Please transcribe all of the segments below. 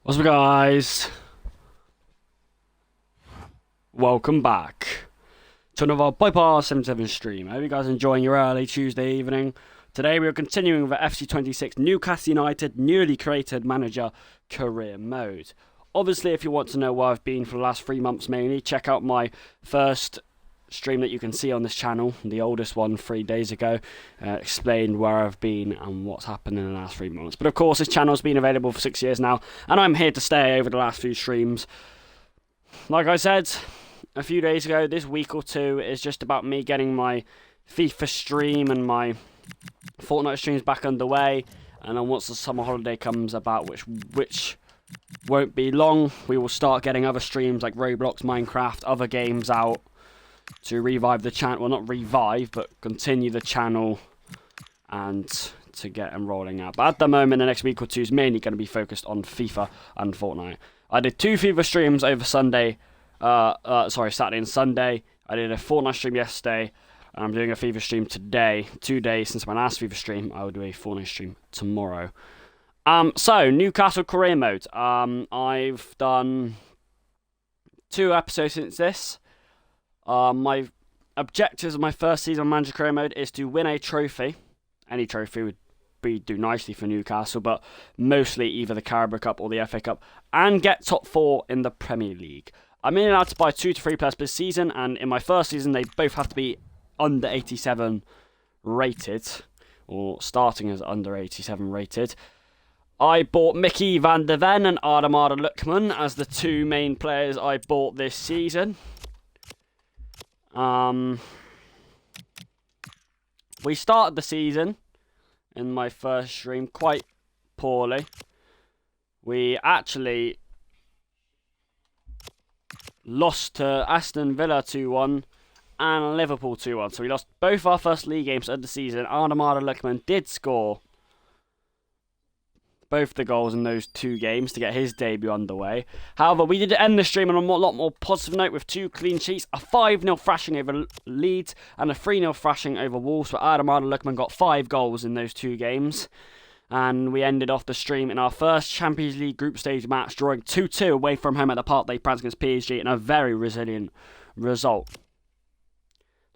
What's up, guys? Welcome back to another Bypass 77 stream. I hope you guys are enjoying your early Tuesday evening. Today we are continuing with the FC26 Newcastle United newly created manager career mode. Obviously, if you want to know where I've been for the last 3 months mainly, check out my first stream that you can see on this channel, the oldest one 3 days ago, explained where I've been and what's happened in the last 3 months. But of course, this channel's been available for 6 years now, and I'm here to stay over the last few streams. Like I said a few days ago, this week or two is just about me getting my FIFA stream and my Fortnite streams back underway, and then once the summer holiday comes about, which won't be long, we will start getting other streams like Roblox, Minecraft, other games out to revive the channel. Well, not revive, but continue the channel and to get them rolling out. But at the moment, the next week or two is mainly going to be focused on FIFA and Fortnite. I did 2 FIFA streams over Saturday and Sunday. I did a Fortnite stream yesterday, and I'm doing a FIFA stream today. 2 days since my last FIFA stream. I will do a Fortnite stream tomorrow. So, Newcastle career mode. I've done 2 episodes since this. My objectives of my first season on manager career mode is to win a trophy. Any trophy would do nicely for Newcastle, but mostly either the Carabao Cup or the FA Cup, and get top 4 in the Premier League. I'm only allowed to buy 2 to 3 players per season, and in my first season they both have to be under 87 rated, or starting as under 87 rated. I bought Mickey van der Ven and Ademar Lukman as the 2 main players I bought this season. We started the season in my first stream quite poorly. We actually lost to Aston Villa 2-1 and Liverpool 2-1. So we lost both our first league games of the season. Ademar Lukman did score both the goals in those 2 games to get his debut underway. However, we did end the stream on a lot more positive note with 2 clean sheets, a 5-0 thrashing over Leeds and a 3-0 thrashing over Wolves, where Ademar Lukman got 5 goals in those 2 games. And we ended off the stream in our first Champions League group stage match, drawing 2-2 away from home at the Parc des Princes against PSG, in a very resilient result.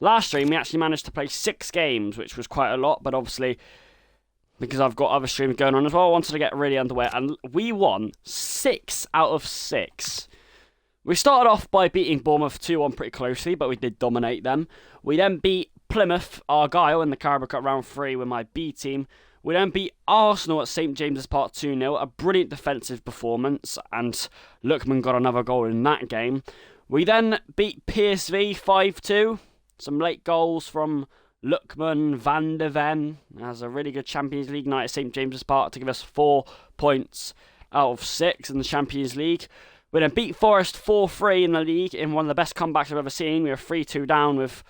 Last stream, we actually managed to play 6 games, which was quite a lot, but obviously, because I've got other streams going on as well, I wanted to get really underway, and we won 6 out of 6. We started off by beating Bournemouth 2-1 pretty closely, but we did dominate them. We then beat Plymouth Argyle in the Carabao Cup round 3 with my B team. We then beat Arsenal at St James's Park 2-0, a brilliant defensive performance, and Lukman got another goal in that game. We then beat PSV 5-2, some late goals from Lukman, Van der Ven has a really good Champions League night at St James's Park to give us 4 points out of 6 in the Champions League. We then beat Forest 4-3 in the league in one of the best comebacks I've ever seen. We were 3-2 down with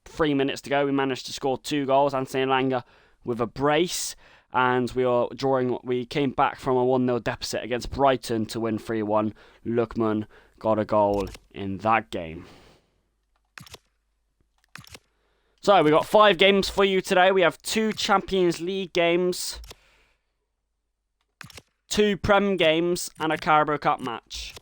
3 minutes to go. We managed to score 2 goals. Anthony Elanga with a brace, and we came back from a 1-0 deficit against Brighton to win 3-1. Lukman got a goal in that game. So, we got 5 games for you today. We have 2 Champions League games, 2 Prem games, and a Carabao Cup match.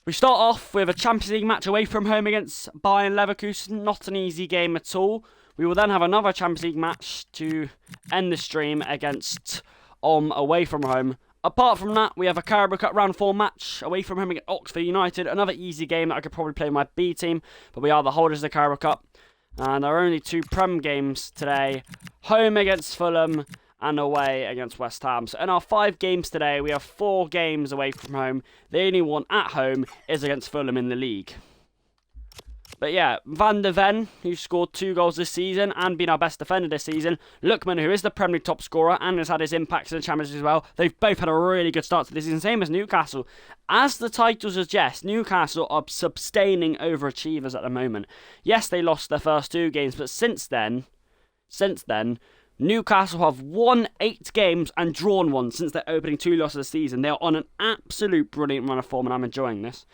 We start off with a Champions League match away from home against Bayern Leverkusen. Not an easy game at all. We will then have another Champions League match to end the stream against away from home. Apart from that, we have a Carabao Cup round 4 match away from home against Oxford United. Another easy game that I could probably play my B team, but we are the holders of the Carabao Cup. And there are only 2 Prem games today, home against Fulham and away against West Ham. So in our 5 games today, we have 4 games away from home. The only one at home is against Fulham in the league. But yeah, Van der Ven, who scored 2 goals this season and been our best defender this season. Lukman, who is the Premier League top scorer and has had his impacts in the Champions League as well. They've both had a really good start to this season, same as Newcastle. As the title suggests, Newcastle are sustaining overachievers at the moment. Yes, they lost their first 2 games, but since then, Newcastle have won 8 games and drawn 1 since their opening 2 losses of the season. They are on an absolute brilliant run of form, and I'm enjoying this.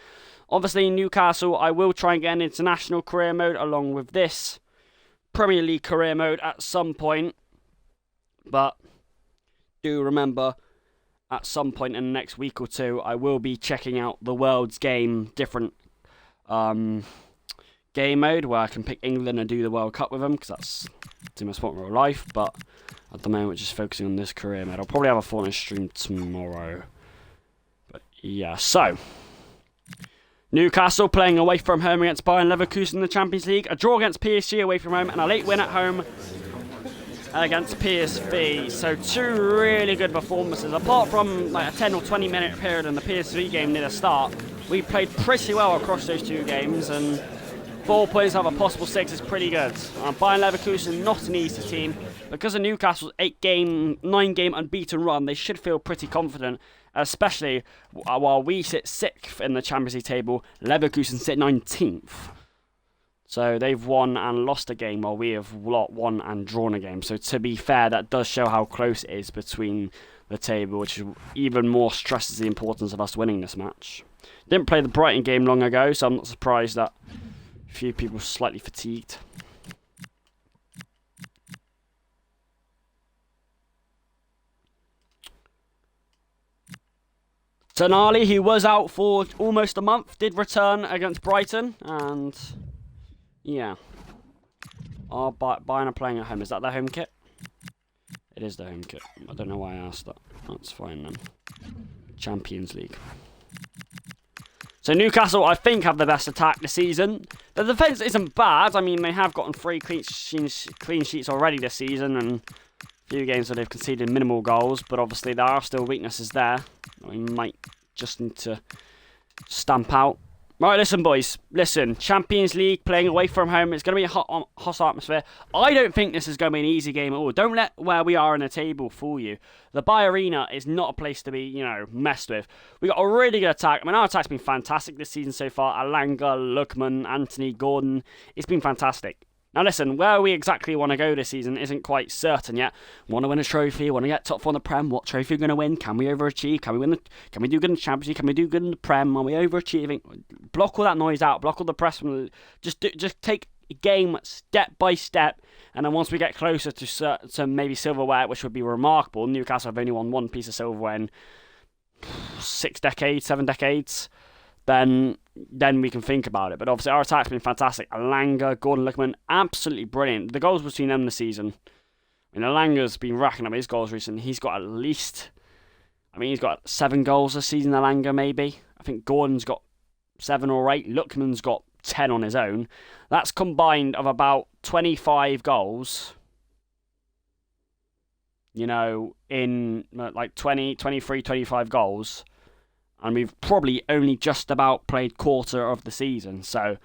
Obviously, Newcastle, I will try and get an international career mode along with this Premier League career mode at some point. But do remember, at some point in the next week or two, I will be checking out the World's Game different game mode where I can pick England and do the World Cup with them, because that's the most important in real life. But at the moment, just focusing on this career mode. I'll probably have a Fortnite stream tomorrow. But yeah, so Newcastle playing away from home against Bayern Leverkusen in the Champions League. A draw against PSG away from home, and a late win at home against PSV. So two really good performances. Apart from like a 10 or 20 minute period in the PSV game near the start, we played pretty well across those two games, and 4 points out of a possible 6 is pretty good. Bayern Leverkusen, not an easy team. Because of Newcastle's 9 game unbeaten run, they should feel pretty confident, especially while we sit 6th in the Champions League table, Leverkusen sit 19th. So they've won and lost a game, while we have won and drawn a game. So to be fair, that does show how close it is between the table, which even more stresses the importance of us winning this match. Didn't play the Brighton game long ago, so I'm not surprised that a few people slightly fatigued. Tonali, who was out for almost a month, did return against Brighton, and yeah. Bayern are playing at home. Is that their home kit? It is their home kit. I don't know why I asked that. That's fine then. Champions League. So Newcastle, I think, have the best attack this season. The defence isn't bad. I mean, they have gotten 3 clean sheets already this season, and a few games where they've conceded minimal goals. But obviously, there are still weaknesses there that we might just need to stamp out. Right, listen, boys. Listen, Champions League, playing away from home. It's going to be a hostile atmosphere. I don't think this is going to be an easy game at all. Don't let where we are in the table fool you. The Bay Arena is not a place to be, messed with. We got a really good attack. I mean, our attack's been fantastic this season so far. Alanga, Lookman, Anthony, Gordon. It's been fantastic. Now listen, where we exactly want to go this season isn't quite certain yet. Want to win a trophy, want to get top 4 in the Prem, what trophy are we going to win? Can we overachieve? Can we do good in the Champions League? Can we do good in the Prem? Are we overachieving? Block all that noise out, block all the press from the, just take a game step by step, and then once we get closer to maybe silverware, which would be remarkable. Newcastle have only won 1 piece of silverware in 7 decades. Then we can think about it. But obviously our attack's been fantastic. Alanga, Gordon, Lookman, absolutely brilliant. The goals between them this season. I mean, Alanga's been racking up his goals recently. He's got at least, he's got 7 goals this season, Alanga, maybe. I think Gordon's got 7 or 8. Lookman's got 10 on his own. That's combined of about 25 goals. In like 20, 23, 25 goals. And we've probably only just about played quarter of the season. So,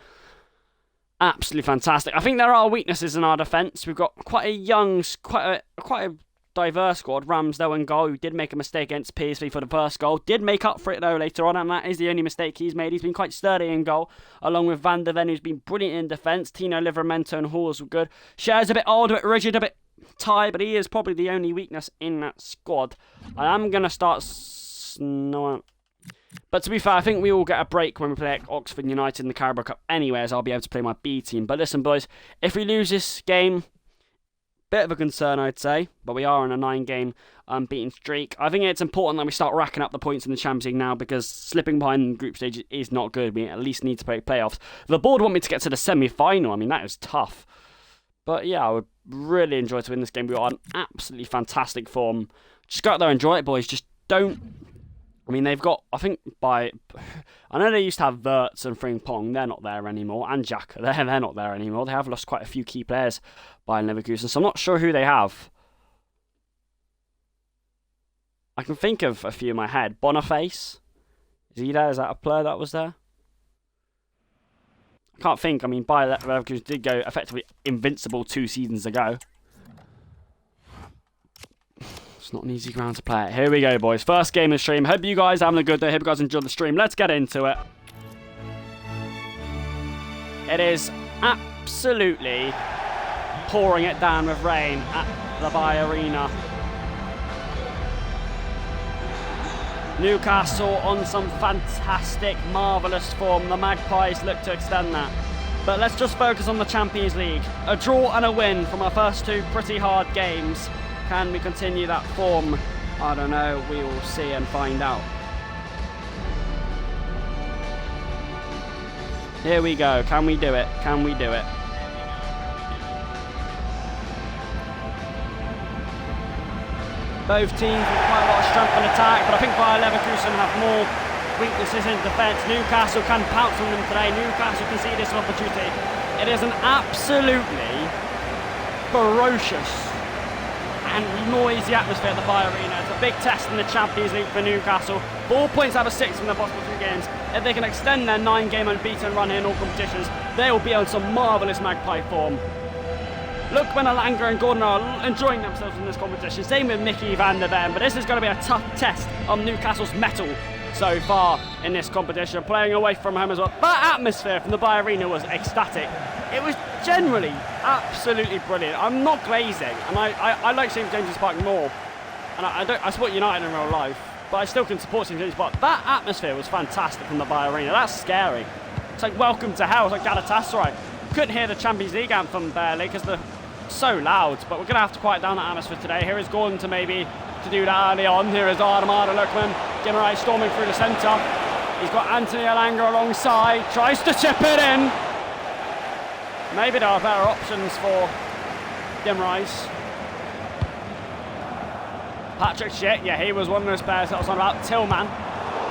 absolutely fantastic. I think there are weaknesses in our defence. We've got quite a diverse squad. Ramsdale in goal, who did make a mistake against PSV for the first goal. Did make up for it, though, later on. And that is the only mistake he's made. He's been quite sturdy in goal. Along with Van der Ven, who's been brilliant in defence. Tino Livramento and Halls were good. Cher's a bit old, a bit rigid, a bit tired. But he is probably the only weakness in that squad. I am going to start... But to be fair, I think we all get a break when we play Oxford United in the Carabao Cup anyway, as I'll be able to play my B team. But listen, boys, if we lose this game, bit of a concern, I'd say. But we are on a 9-game unbeaten streak. I think it's important that we start racking up the points in the Champions League now, because slipping behind the group stage is not good. We at least need to play playoffs. The board want me to get to the semi-final. I mean, that is tough. But yeah, I would really enjoy to win this game. We are on absolutely fantastic form. Just go out there and enjoy it, boys. Just don't... they've got, I know they used to have Wirtz and Frimpong, they're not there anymore, and Jack, they're not there anymore. They have lost quite a few key players by Leverkusen, so I'm not sure who they have. I can think of a few in my head. Boniface, is he there? Is that a player that was there? I can't think. Bayer Leverkusen did go effectively invincible 2 seasons ago. It's not an easy ground to play. Here we go, boys. First game of the stream. Hope you guys are having a good day. Hope you guys enjoyed the stream. Let's get into it. It is absolutely pouring it down with rain at the Bay Arena. Newcastle on some fantastic, marvellous form. The Magpies look to extend that. But let's just focus on the Champions League. A draw and a win from our first 2 pretty hard games. Can we continue that form I don't know, we will see and find out. Here we go, can we do it? Can we do it? Both teams with quite a lot of strength in attack, but I think Bayer Leverkusen have more weaknesses in defence. Newcastle can pounce on them today. Newcastle can see this opportunity. It is an absolutely ferocious and noisy atmosphere at the Bayer Arena. It's a big test in the Champions League for Newcastle. 4 points out of 6 from their possible 3 games. If they can extend their 9-game unbeaten run here in all competitions, they will be on some marvellous Magpie form. Lookman, Alanga and Gordon are enjoying themselves in this competition. Same with Mickey van der Ven, but this is going to be a tough test on Newcastle's mettle so far in this competition, playing away from home as well. That atmosphere from the Bayer Arena was ecstatic. It was generally absolutely brilliant. I'm not glazing, and I like St James's Park more, and I support United in real life, but I still can support St James's Park. That atmosphere was fantastic from the Bayer Arena. That's scary. It's like welcome to hell. It's like Galatasaray. Couldn't hear the Champions League anthem barely because they're so loud, but we're going to have to quiet down that atmosphere today. Here is Gordon to do that early on. Here is Armada Lookman. Guimaraes storming through the centre. He's got Anthony Alanga alongside. Tries to chip it in. Maybe there are better options for Guimaraes. Patrick Schick, yeah, he was one of those players that was on about. Tillman.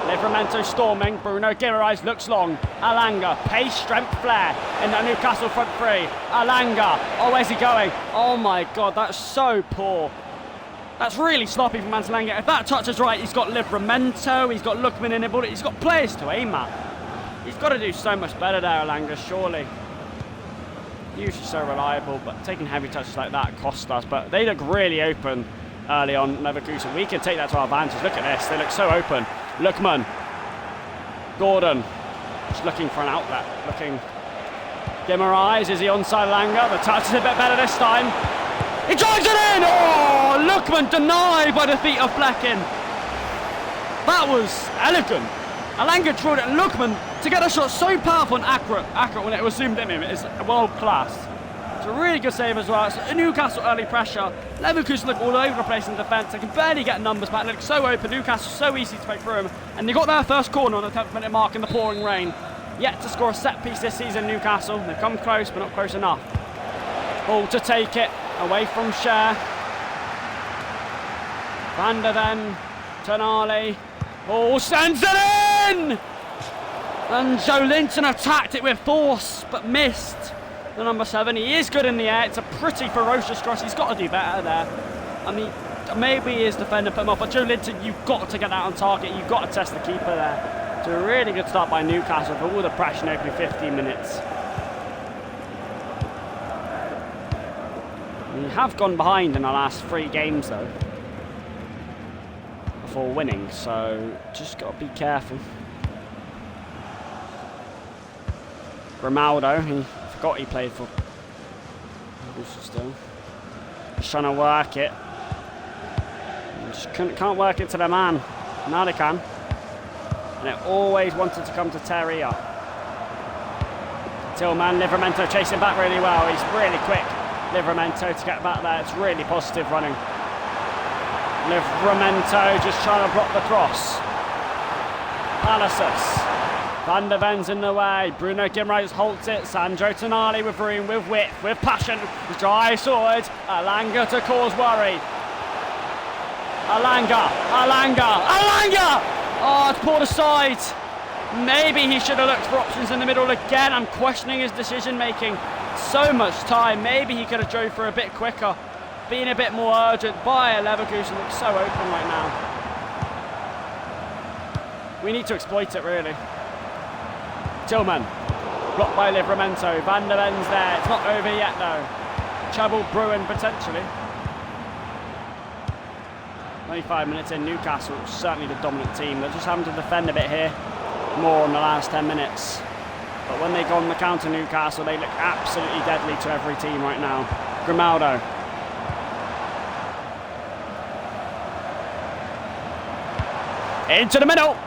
Livramento storming. Bruno Guimaraes looks long. Alanga, pace, strength, flair in the Newcastle front three. Alanga, oh, where's he going? Oh my God, that's so poor. That's really sloppy from Alanga. If that touch is right, he's got Livramento, he's got Lookman in the ball, he's got players to aim at. He's got to do so much better there, Alanga, surely. Usually so reliable, but taking heavy touches like that cost us. But they look really open early on, Leverkusen. We can take that to our advantage. Look at this, they look so open. Lookman, Gordon, just looking for an outlet, looking. Guimaraes, is he onside Alanga? The touch is a bit better this time. He drives it in! Oh, Lookman denied by the feet of Flecken. That was elegant. Alanga drilled it, and Lookman to get a shot so powerful and accurate when it was zoomed in him. It's world class. It's a really good save as well. It's a Newcastle early pressure. Leverkusen look all over the place in defence. They can barely get numbers back. They look so open. Newcastle so easy to break through them. And they got their first corner on the 10th minute mark in the pouring rain. Yet to score a set piece this season, Newcastle. They've come close, but not close enough. Ball to take it away from Cher. Van der Ven, Tonali. Ball sends it in! And Joe Linton attacked it with force, but missed. The number 7, he is good in the air. It's a pretty ferocious cross. He's got to do better there. I mean, maybe his defender put him off, but Joe Linton, you've got to get that on target. You've got to test the keeper there. It's a really good start by Newcastle for all the pressure in opening 15 minutes. We have gone behind in our last 3 games though, before winning, so just got to be careful. Ronaldo, he forgot he played for still. Just trying to work it. Just can't work it to the man. Now they can. And it always wanted to come to Terry up. Tillman, Livramento chasing back really well. He's really quick, Livramento, to get back there. It's really positive running. Livramento just trying to block the cross. Palacios. Van der Ven's in the way. Bruno Guimaraes halts it. Sandro Tonali with room, with width, with passion. Drives forward. Alanga to cause worry. Alanga! Oh, it's pulled aside. Maybe he should have looked for options in the middle again. I'm questioning his decision making. So much time. Maybe he could have drove for a bit quicker. Being a bit more urgent. Bayer Leverkusen looks so open right now. We need to exploit it, really. Tillman, blocked by Livramento. Van der Ven's there. It's not over yet, though. Trouble brewing, potentially. 25 minutes in, Newcastle, certainly the dominant team. They're just having to defend a bit here, more in the last 10 minutes. But when they go on the counter, Newcastle, they look absolutely deadly to every team right now. Grimaldo. Into the middle.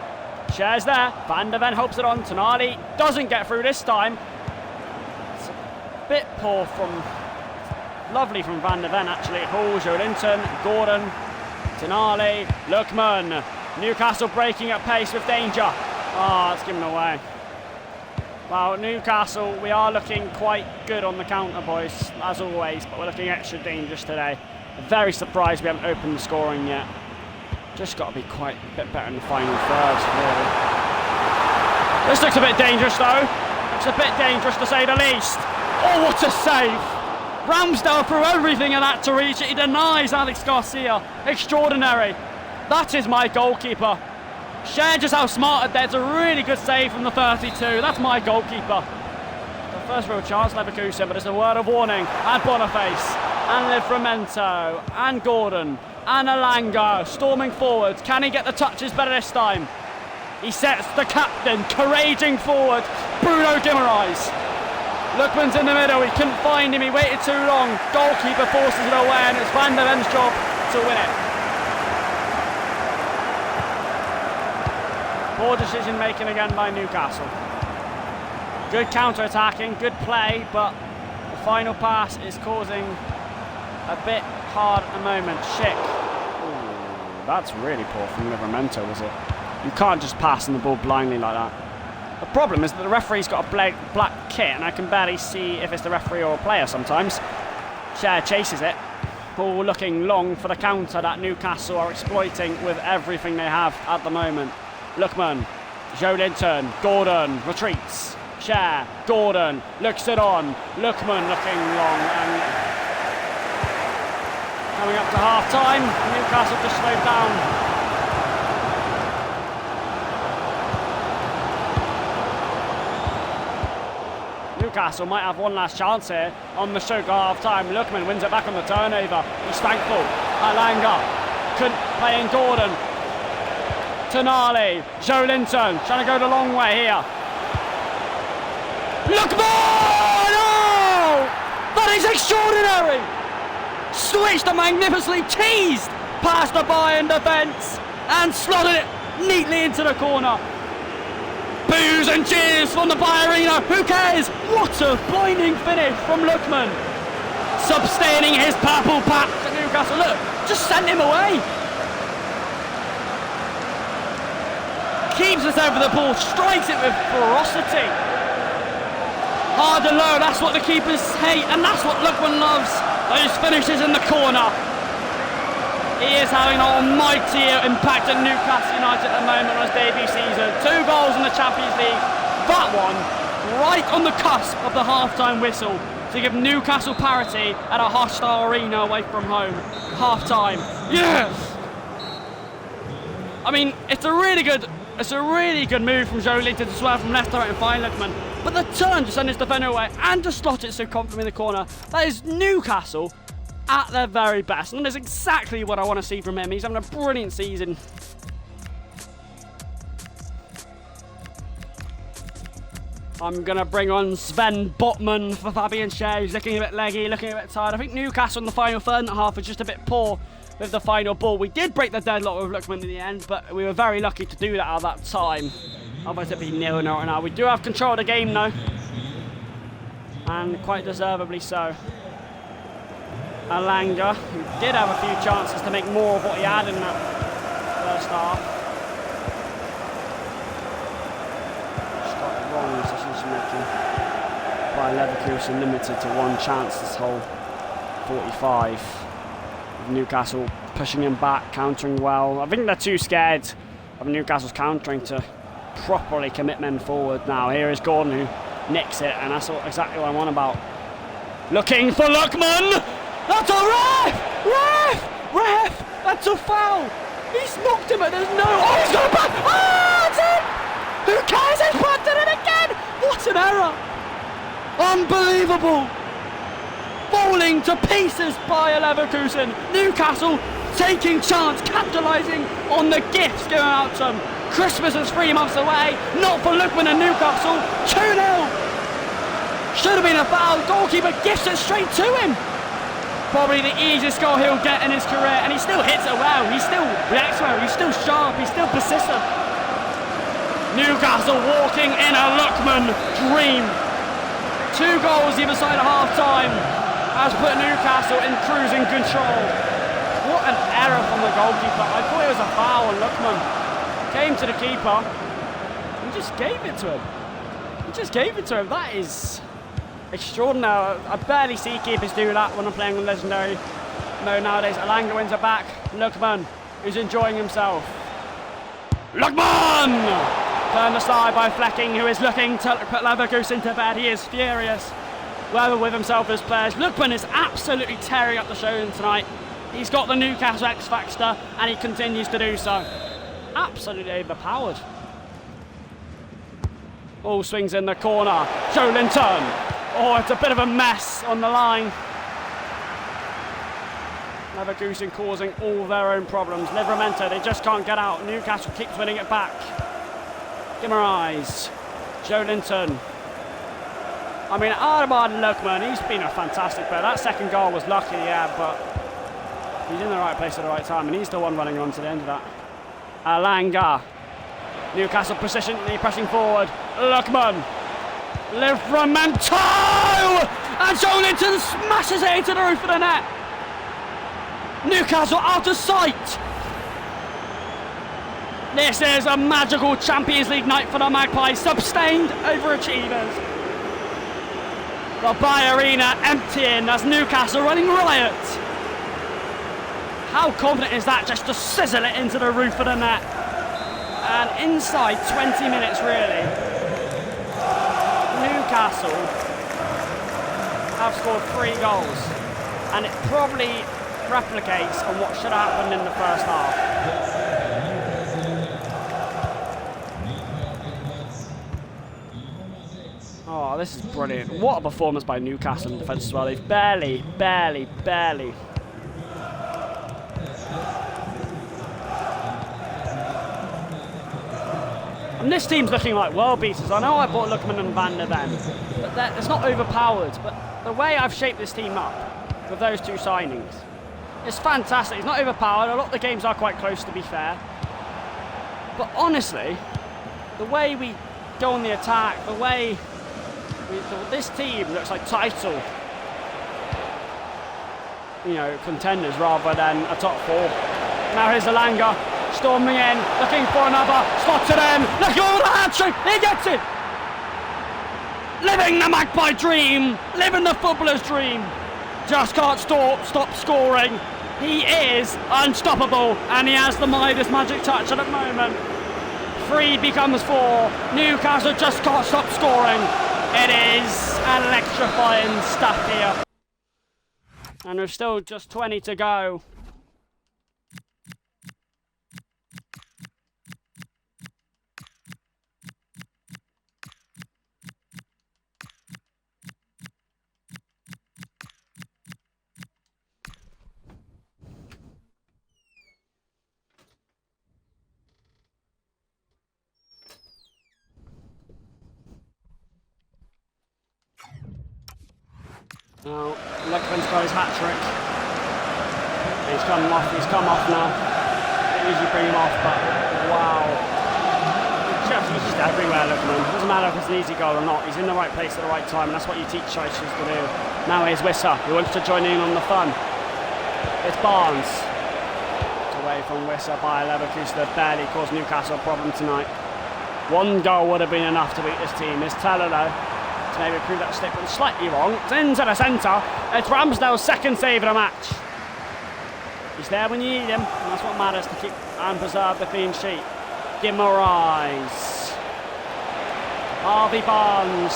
Shares there. Van der Ven hopes it on. Tonali doesn't get through this time. It's a bit lovely from Van der Ven actually. Hall, Joe Linton, Gordon. Tonali, Lookman. Newcastle breaking at pace with danger. It's given away. Well, Newcastle, we are looking quite good on the counter, boys, as always, but we're looking extra dangerous today. Very surprised we haven't opened the scoring yet. Just got to be quite a bit better in the final third, really. This looks a bit dangerous, though. Looks a bit dangerous, to say the least. Oh, what a save! Ramsdale threw everything in that to reach it. He denies Alex Garcia. Extraordinary. That is my goalkeeper. Share just how smart there. It's a really good save from the 32. That's my goalkeeper. The first real chance, Leverkusen, but it's a word of warning. And Boniface, and Livramento, and Gordon, and Alanga storming forwards. Can he get the touches better this time? He sets the captain, couraging forward, Bruno Guimaraes. Lookman's in the middle, he couldn't find him, he waited too long. Goalkeeper forces it away, and it's Van der Ven's job to win it. Poor decision making again by Newcastle. Good counter-attacking, good play, but the final pass is causing a bit hard at the moment. Schick. Ooh, that's really poor from Livramento, was it? You can't just pass the ball blindly like that. The problem is that the referee's got a black kit, and I can barely see if it's the referee or a player sometimes. Cher chases it. Ball looking long for the counter that Newcastle are exploiting with everything they have at the moment. Lookman, Joe Linton, Gordon retreats. Cher, Gordon looks it on. Lookman looking long, and coming up to half time, Newcastle just slowed down. Newcastle might have one last chance here on the stroke of half time. Lookman wins it back on the turnover. He's thankful. Alanga couldn't play in Gordon. Tonali, Joe Linton trying to go the long way here. Lookman! Oh! That is extraordinary! Switched and magnificently teased past the Bayern defence and slotted it neatly into the corner. Boos and cheers from the Bayern Arena. Who cares? What a blinding finish from Lookman. Sustaining his purple patch at Newcastle. Look, just sent him away. Keeps us over the ball, strikes it with ferocity. Hard and low, that's what the keepers hate, and that's what Lookman loves. Those finishes in the corner. He is having an almighty impact at Newcastle United at the moment on his debut season. 2 goals in the Champions League. That one right on the cusp of the half-time whistle to give Newcastle parity at a hostile arena away from home. Half-time. Yes! I mean, it's a really good move from Joe Linton to swerve from left to right and find Lookman. But the turn to send his defender away and to slot it so confidently in the corner, that is Newcastle at their very best, and that's exactly what I want to see from him. He's having a brilliant season. I'm going to bring on Sven Botman for Fabian Schär. He's looking a bit leggy, looking a bit tired. I think Newcastle in the final third and a half was just a bit poor with the final ball. We did break the deadlock with Lookman in the end, but we were very lucky to do that at that time. Otherwise it'd be 0-0 right now. We do have control of the game though, and quite deservedly so. Alanga, who did have a few chances to make more of what he had in that first half. Just got it wrong, decision making by Leverkusen, limited to one chance this whole 45. With Newcastle pushing him back, countering well. I think they're too scared of Newcastle's countering to properly commit men forward now. Here is Gordon who nicks it, and that's exactly what I'm on about. Looking for Lookman! That's a ref! Ref! That's a foul! He's knocked him, but there's no... Oh, he's got a back! Oh, that's it! Who cares? He's planted it again! What an error! Unbelievable! Falling to pieces by Leverkusen. Newcastle taking chance, capitalising on the gifts going out to them. Christmas is 3 months away. Not for Lookman and Newcastle. 2-0! Should have been a foul. Goalkeeper gifts it straight to him. Probably the easiest goal he'll get in his career, and he still hits it well. He still reacts well. He's still sharp. He's still persistent. Newcastle walking in a Lookman dream. 2 goals either side of half time has put Newcastle in cruising control. What an error from the goalkeeper. I thought it was a foul, and Lookman came to the keeper and just gave it to him. He just gave it to him. That is extraordinary. I barely see keepers do that when I'm playing on Legendary mode nowadays. Alanga wins it back. Lookman, who's enjoying himself. Lookman! Turned aside by Flecking, who is looking to put Leverkusen to bed. He is furious. Well with himself as players. Lookman is absolutely tearing up the show tonight. He's got the Newcastle X Factor, and he continues to do so. Absolutely overpowered. Ball swings in the corner. Joe Linton. Oh, it's a bit of a mess on the line. Leverkusen causing all their own problems. Livramento, they just can't get out. Newcastle keeps winning it back. Guimaraes. Joe Linton. I mean, Armand Lookman, he's been a fantastic player. That second goal was lucky, yeah, but he's in the right place at the right time, and he's the one running on to the end of that. Alanga. Newcastle persistently pressing forward. Lookman. Livramento! And Joe Linton smashes it into the roof of the net. Newcastle out of sight. This is a magical Champions League night for the Magpies. Sustained overachievers. The Bay Arena emptying as Newcastle running riot. How confident is that just to sizzle it into the roof of the net? And inside 20 minutes really, Newcastle have scored 3 goals, and it probably replicates on what should have happened in the first half. Oh, this is brilliant. What a performance by Newcastle in defence as well. They've barely. And this team's looking like world beaters. I know I bought Lookman and Van der Ven, but it's not overpowered. But the way I've shaped this team up with those 2 signings, it's fantastic. It's not overpowered. A lot of the games are quite close, to be fair. But honestly, the way we go on the attack, the way this team looks like title, contenders rather than a top 4. Now here's Alanga, storming in, looking for another, slots it in, look at the hat-trick, he gets it! Living the Magpie dream, living the footballer's dream, just can't stop scoring. He is unstoppable, and he has the Midas magic touch at the moment. 3 becomes 4, Newcastle just can't stop scoring. It is electrifying stuff here. And there's still just 20 to go. Now, Lookman's got his hat-trick. He's come off now. They usually bring him off, but wow. He's just everywhere, Lookman. Doesn't matter if it's an easy goal or not, he's in the right place at the right time, and that's what you teach choices to do. Now here's Wissa, who wants to join in on the fun. It's Barnes. It's away from Wissa by Leverkusen, that barely caused Newcastle a problem tonight. 1 goal would have been enough to beat this team. It's Teller though. To maybe prove that statement slightly wrong. It's into the centre. It's Ramsdale's 2nd save of the match. He's there when you need him, and that's what matters to keep and preserve the clean sheet. Guimaraes. Harvey Barnes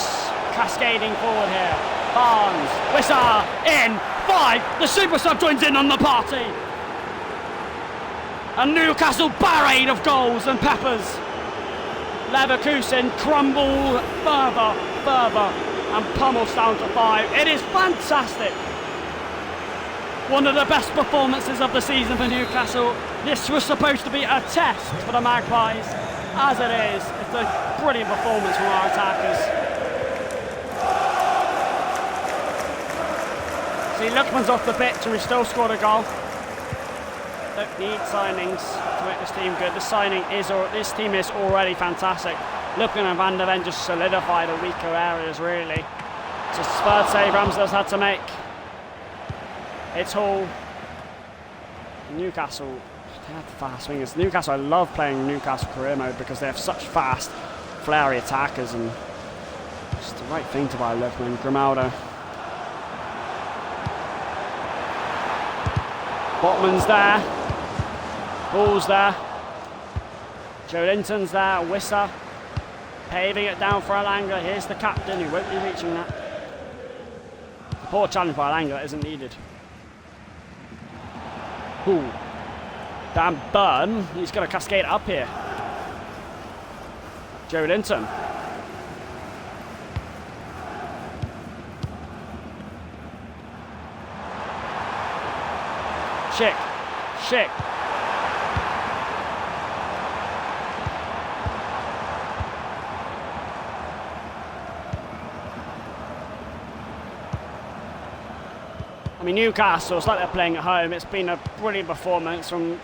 cascading forward here. Barnes, Wissa, in, 5. The super sub joins in on the party. A Newcastle parade of goals and peppers. Leverkusen crumble further, and pummels down to 5. It is fantastic. One of the best performances of the season for Newcastle. This was supposed to be a test for the Magpies. As it is, it's a brilliant performance from our attackers. See, Lookman's off the pitch and we still scored a goal. Don't need signings to make this team good. This team is already fantastic. Lookman and Van der Ven just solidify the weaker areas, really. It's a 3rd save Ramsdale's had to make. It's Hall. Newcastle They have fast wingers. Newcastle, I love playing Newcastle career mode because they have such fast, flary attackers, and it's the right thing to buy Lookman. Grimaldo. Botman's there. Ball's there. Joe Linton's there. Wissa. Paving it down for Alanga. Here's the captain who won't be reaching that. The poor challenge by Alanga isn't needed. Ooh. Dan Burn. He's going to cascade up here. Joe Linton. Schick. I mean, Newcastle, it's like they're playing at home. It's been a brilliant performance from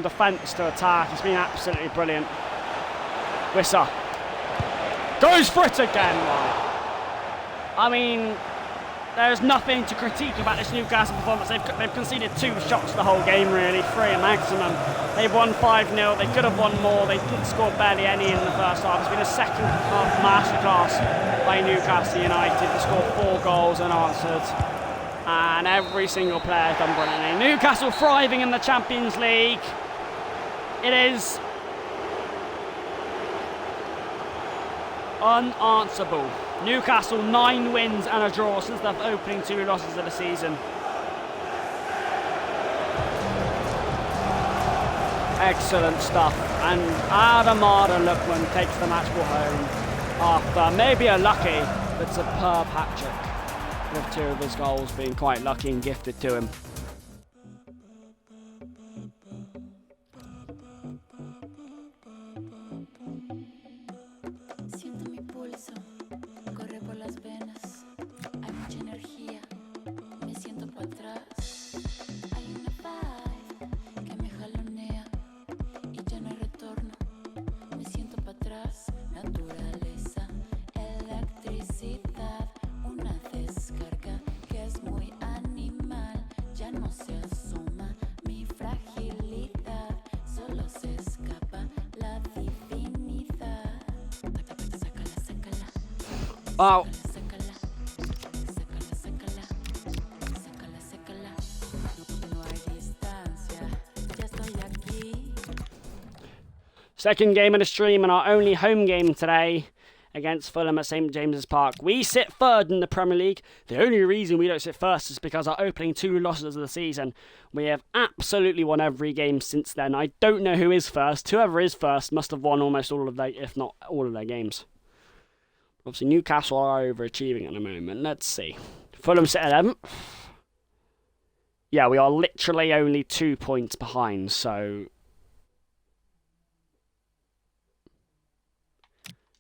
defence to attack. It's been absolutely brilliant. Wissa goes for it again. I mean, there's nothing to critique about this Newcastle performance. They've conceded 2 shots the whole game, really, 3 maximum. They've won 5-0. They could have won more. They didn't score barely any in the first half. It's been a second half masterclass by Newcastle United to score 4 goals unanswered. And every single player has done brilliantly. Newcastle thriving in the Champions League. It is unanswerable. Newcastle 9 wins and a draw since their opening 2 losses of the season. Excellent stuff. And Adamada Lookman takes the match ball home after maybe a lucky but superb hat-trick, with 2 of his goals being quite lucky and gifted to him. Wow. Second game of the stream and our only home game today against Fulham at St James's Park. We sit 3rd in the Premier League. The only reason we don't sit first is because our opening 2 losses of the season. We have absolutely won every game since then. I don't know who is first. Whoever is first must have won almost all of their, if not all of their games. Obviously, Newcastle are overachieving at the moment. Let's see. Fulham sit 11th. Yeah, we are literally only 2 points behind, so...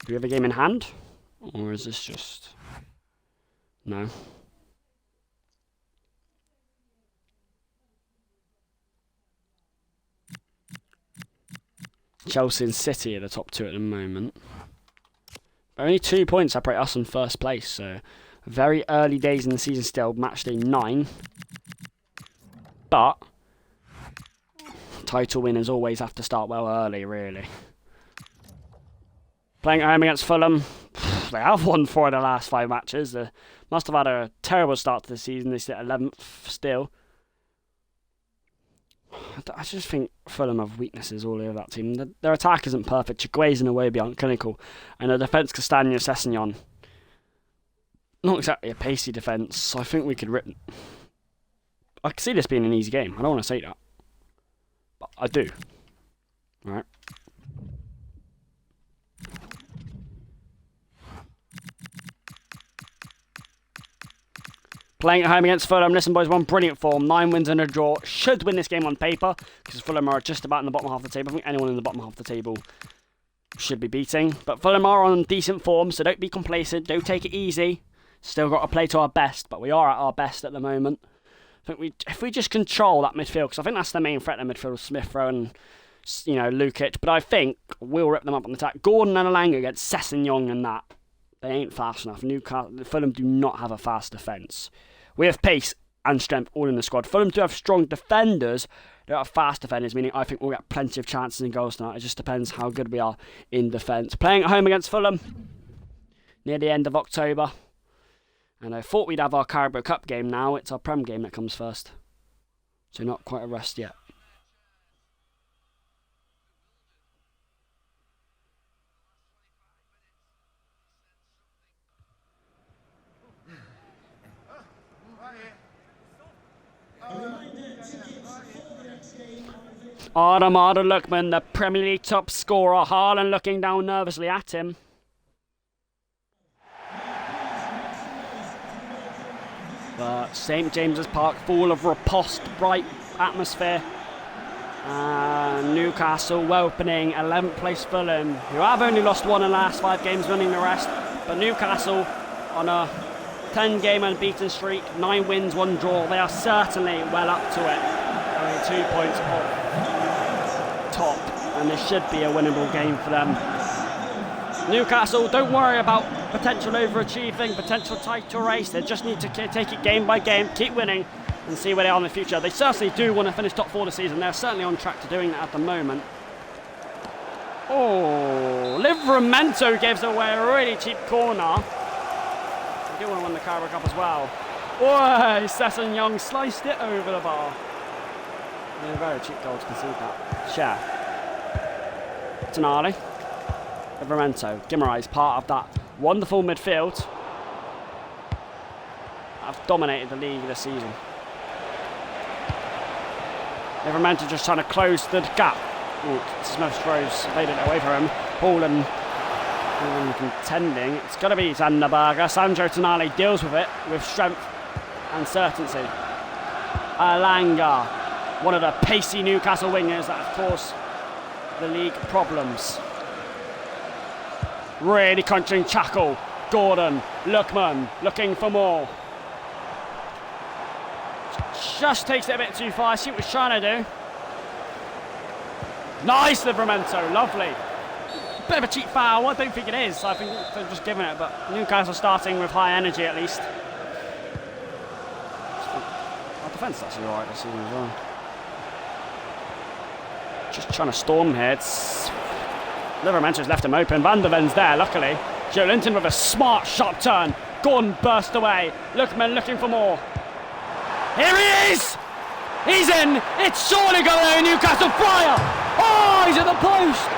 Do we have a game in hand? Or is this just... No. Chelsea and City are the top 2 at the moment. Only 2 points separate us in first place, so very early days in the season still, match day 9. But title winners always have to start well early, really. Playing at home against Fulham, they have won 4 of the last 5 matches. They must have had a terrible start to the season. They sit 11th still. I just think Fulham have weaknesses all over that team. Their attack isn't perfect. Chiguez and Iwobi aren't clinical. And their defence, Castagna, Sessegnon, not exactly a pacey defence. So I think we could rip... I can see this being an easy game. I don't want to say that. But I do. Alright. Playing at home against Fulham. Listen, boys, 1 brilliant form. 9 wins and a draw. Should win this game on paper, because Fulham are just about in the bottom half of the table. I think anyone in the bottom half of the table should be beating. But Fulham are on decent form, so don't be complacent. Don't take it easy. Still got to play to our best, but we are at our best at the moment. I think if we just control that midfield, because I think that's the main threat in the midfield, Smith Rowe and, you know, Lukic. But I think we'll rip them up on the attack. Gordon and Alanga against Sessegnon and that. They ain't fast enough. Fulham do not have a fast defence. We have pace and strength all in the squad. Fulham do have strong defenders. They are fast defenders, meaning I think we'll get plenty of chances and goals tonight. It just depends how good we are in defence. Playing at home against Fulham near the end of October. And I thought we'd have our Carabao Cup game now. It's our Prem game that comes first. So not quite a rest yet. Arda Lookman, the Premier League top scorer. Haaland looking down nervously at him. But St James's Park, full of riposte, bright atmosphere. Newcastle welcoming 11th place Fulham, who have only lost one in the last 5 games, winning the rest. But Newcastle on a 10-game unbeaten streak, 9 wins, 1 draw. They are certainly well up to it. Only 2 points off top, and this should be a winnable game for them. Newcastle, don't worry about potential overachieving, potential title race. They just need to take it game by game, keep winning, and see where they are in the future. They certainly do want to finish top 4 this season. They're certainly on track to doing that at the moment. Oh, Livramento gives away a really cheap corner. They do want to win the Carabao Cup as well. Oh, Sesson Young sliced it over the bar. A very cheap goal to concede that. Share. Tonali. Livramento. Guimaraes, part of that wonderful midfield. Have dominated the league this season. Livramento just trying to close the gap. Smith Rose played it away from him. Haaland contending. It's got to be Zanderberger. Sandro Tonali deals with it with strength and certainty. Alanga, one of the pacey Newcastle wingers that have caused the league problems. Really crunching tackle. Gordon, Lookman looking for more. Just takes it a bit too far. I see what he's trying to do. Nice Livramento, lovely. Bit of a cheap foul. I don't think it is. I think they're just giving it, but Newcastle starting with high energy at least. Our defence is actually alright this season as well. Just trying to storm here. Livramento's left him open. Van der Ven's there, luckily. Joe Linton with a smart, sharp turn. Gordon burst away. Lookman looking for more. Here he is! He's in! It's surely going to Newcastle fire! Oh, he's at the post!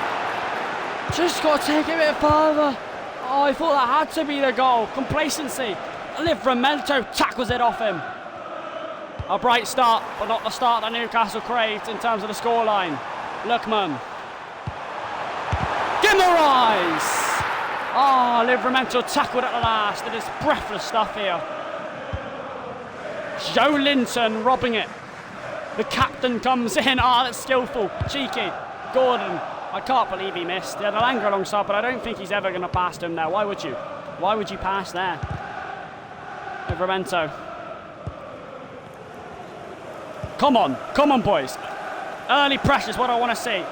Just got to take it a bit further. Oh, I thought that had to be the goal. Complacency. Livramento tackles it off him. A bright start, but not the start that Newcastle craved in terms of the scoreline. Lookman. Guimaraes! Oh, Livramento tackled at the last. It is breathless stuff here. Joe Linton robbing it. The captain comes in. Ah, that's skillful. Cheeky. Gordon. I can't believe he missed. He had Alanga alongside, but I don't think he's ever going to pass him there. Why would you? Why would you pass there? Livramento. Come on, boys. Early pressure is what I want to see.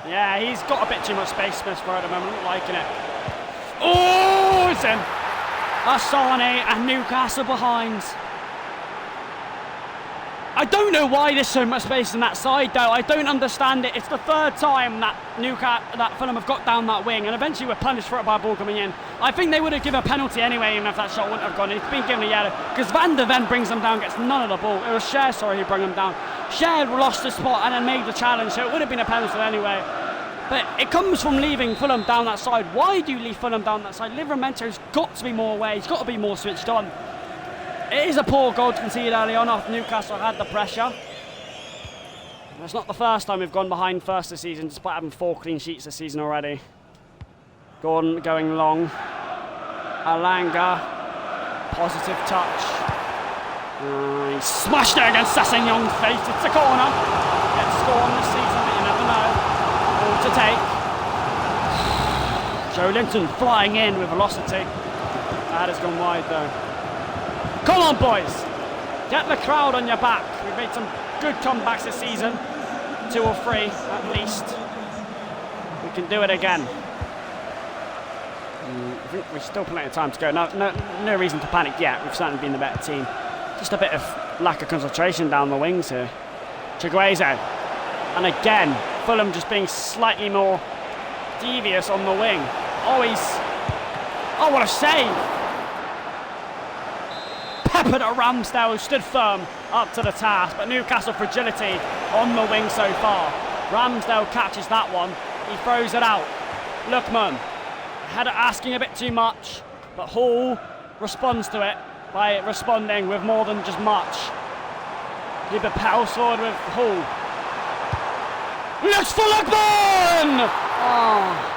Yeah, he's got a bit too much space, Smith, for at the moment. Not liking it. Oh, it's in. Asane and Newcastle behind. I don't know why there's so much space in that side, though. I don't understand it. It's the 3rd time that Fulham have got down that wing, and eventually were punished for it by a ball coming in. I think they would have given a penalty anyway, even if that shot wouldn't have gone in. It's been given a yellow, because Van der Ven brings them down, gets none of the ball. It was Cher, who brought them down. Cher lost the spot and then made the challenge, so it would have been a penalty anyway. But it comes from leaving Fulham down that side. Why do you leave Fulham down that side? Livramento's got to be more away. He's got to be more switched on. It is a poor goal to concede early on after Newcastle had the pressure. It's not the first time we've gone behind first this season, despite having 4 clean sheets this season already. Gordon going long. Alanga. Positive touch. He smashed it against Sessegnon face. It's a corner. Gets scored this season, but you never know. All to take. Joe Linton flying in with velocity. That has gone wide though. Come on, boys. Get the crowd on your back. We've made some good comebacks this season. 2 or 3 at least. We can do it again. think we've still plenty of time to go. No reason to panic yet. We've certainly been the better team. Just a bit of lack of concentration down the wings here. Chukwueze. And again, Fulham just being slightly more devious on the wing. Oh, what a save! Peppered at Ramsdale, who stood firm up to the task, but Newcastle fragility on the wing so far. Ramsdale catches that one. He throws it out. Lookman. Header asking a bit too much, but Hall responds to it by responding with more than just much. He propels forward with Hall. Looks for Lookman! Oh.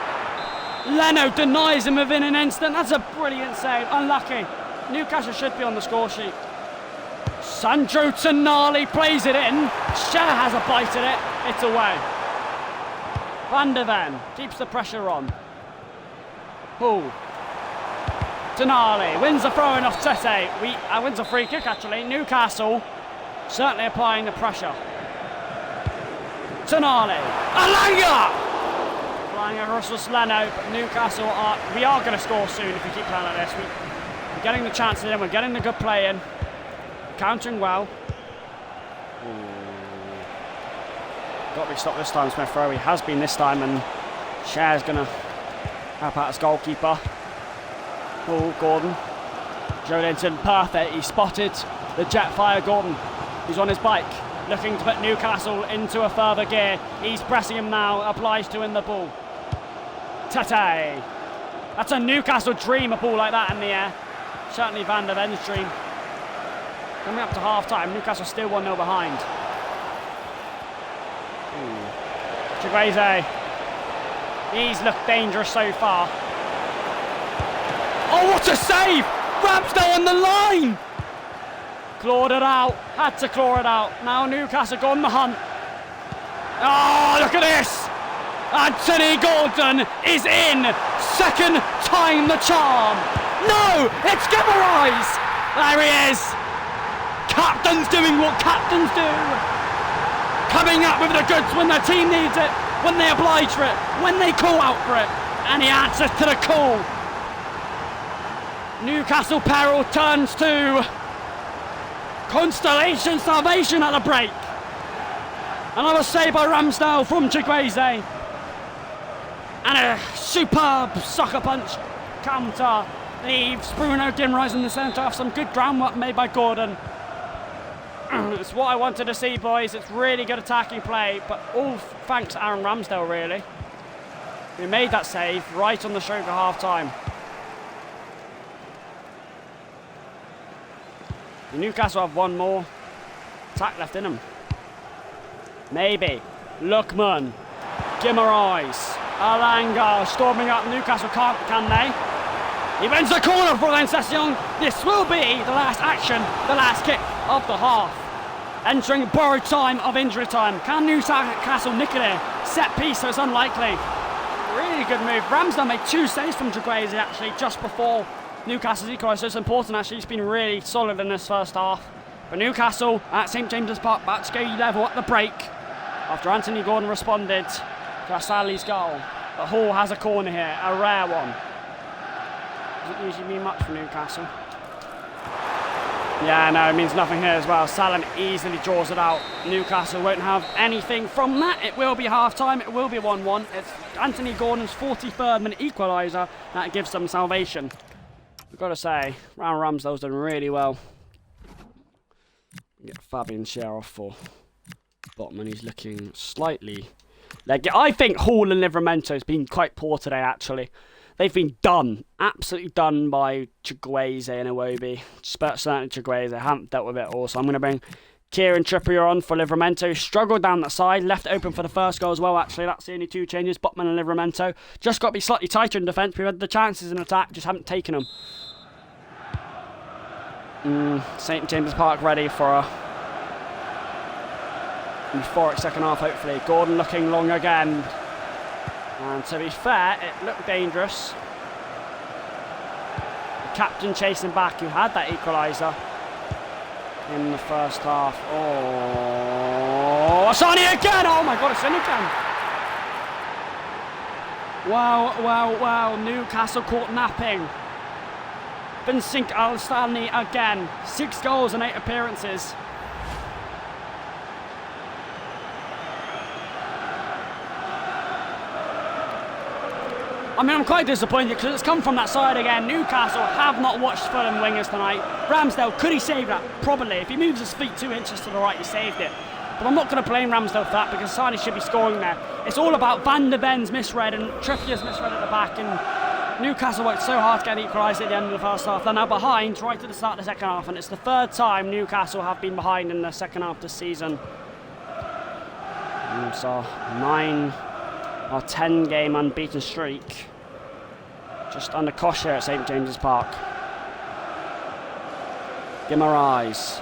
Leno denies him within an instant. That's a brilliant save. Unlucky. Newcastle should be on the score sheet. Sandro Tonali plays it in. Cher has a bite at it. It's away. Van der Ven keeps the pressure on. Hall. Tonali wins the throw-in off Tete. Wins a free kick actually. Newcastle certainly applying the pressure. Tonali. Alanga! Flying across Leno, but Newcastle we are going to score soon if we keep playing like this. We're getting the chances in, we're getting the good play in. Countering well. Got to be stopped this time, Smith Rowe. He has been this time, and Cher's going to help out his goalkeeper. Gordon. Joe Linton, perfect. He spotted the Jetfire Gordon. He's on his bike, looking to put Newcastle into a further gear. He's pressing him now, obliged to win the ball. Tete. That's a Newcastle dream, a ball like that in the air. Certainly Van der Ven's dream. Coming up to half-time, Newcastle still 1-0 behind. Chukwueze. He's looked dangerous so far. Oh, what a save! Ramsdale on the line! Clawed it out. Had to claw it out. Now Newcastle go on the hunt. Oh, look at this! Anthony Gordon is in! Second time the charm! No! It's Guimaraes! There he is! Captain's doing what captains do! Coming up with the goods when the team needs it, when they oblige for it, when they call out for it, and he answers to the call. Newcastle peril turns to Constellation salvation at the break. Another save by Ramsdale from Chukwueze. And a superb sucker punch counter leaves Bruno Guimaraes in the centre off some good groundwork made by Gordon. It's what I wanted to see, boys. It's really good attacking play, but all thanks to Aaron Ramsdale, really. He made that save right on the stroke of half-time. Newcastle have one more attack left in them. Maybe. Lookman. Guimaraes. Alanga storming up. Newcastle can't, can they? He wins the corner for Session. This will be the last action, the last kick of the half. Entering borrowed time of injury time. Can Newcastle nick it here? Set piece, so it's unlikely. Really good move. Ramsdale made two saves from Chukwueze actually just before Newcastle's equaliser, so it's important actually. He's been really solid in this first half. But Newcastle at St James's Park back to go level at the break after Anthony Gordon responded to Asali's goal. But Hall has a corner here, a rare one. Doesn't usually mean much for Newcastle. Yeah, no, it means nothing here as well. Salam easily draws it out. Newcastle won't have anything from that. It will be half-time. It will be 1-1. It's Anthony Gordon's 43rd minute equaliser. That gives them salvation. I've got to say, Ramsdale's done really well. Get Fabian Cher off for Botman. He's looking slightly leggy. I think Hall and Livramento has been quite poor today, actually. They've been done, absolutely done by Chukwueze and Iwobi. Certainly Chukwueze, haven't dealt with it all. So I'm going to bring Kieran Trippier on for Livramento. Struggled down that side, left it open for the first goal as well, actually. That's the only two changes, Botman and Livramento. Just got to be slightly tighter in defence. We've had the chances in attack, just haven't taken them. St James's Park ready for a euphoric second half, hopefully. Gordon looking long again. And to be fair, it looked dangerous. The captain chasing back, who had that equaliser in the first half. Oh, Asani again! Oh my God, it's in again. Wow. Newcastle caught napping. Vincent Al-Stanley again. 6 goals and 8 appearances. I mean, I'm quite disappointed because it's come from that side again. Newcastle have not watched Fulham wingers tonight. Ramsdale, could he save that? Probably. If he moves his feet 2 inches to the right, he saved it. But I'm not going to blame Ramsdale for that because Sarni should be scoring there. It's all about Van der Ven's misread and Trippier's misread at the back. And Newcastle worked so hard to get equalised at the end of the first half. They're now behind right at the start of the second half. And it's the 3rd time Newcastle have been behind in the second half this season. So 9 or 10 game unbeaten streak. Just under Kosh here at St James's Park. Guimaraes.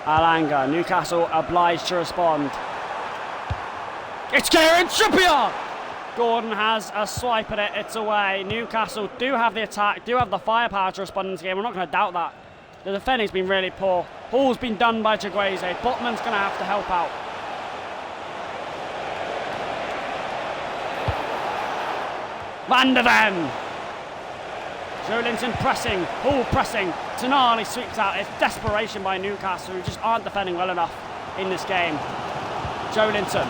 Alanga. Newcastle obliged to respond. It's Kieran Trippier! Gordon has a swipe at it. It's away. Newcastle do have the attack, do have the firepower to respond in this game. We're not going to doubt that. The defending's been really poor. Hall's been done by Chukwueze. Botman's going to have to help out. Van der Ven. Joelinton pressing. Hall pressing. Tonali sweeps out. It's desperation by Newcastle, who just aren't defending well enough in this game. Joelinton.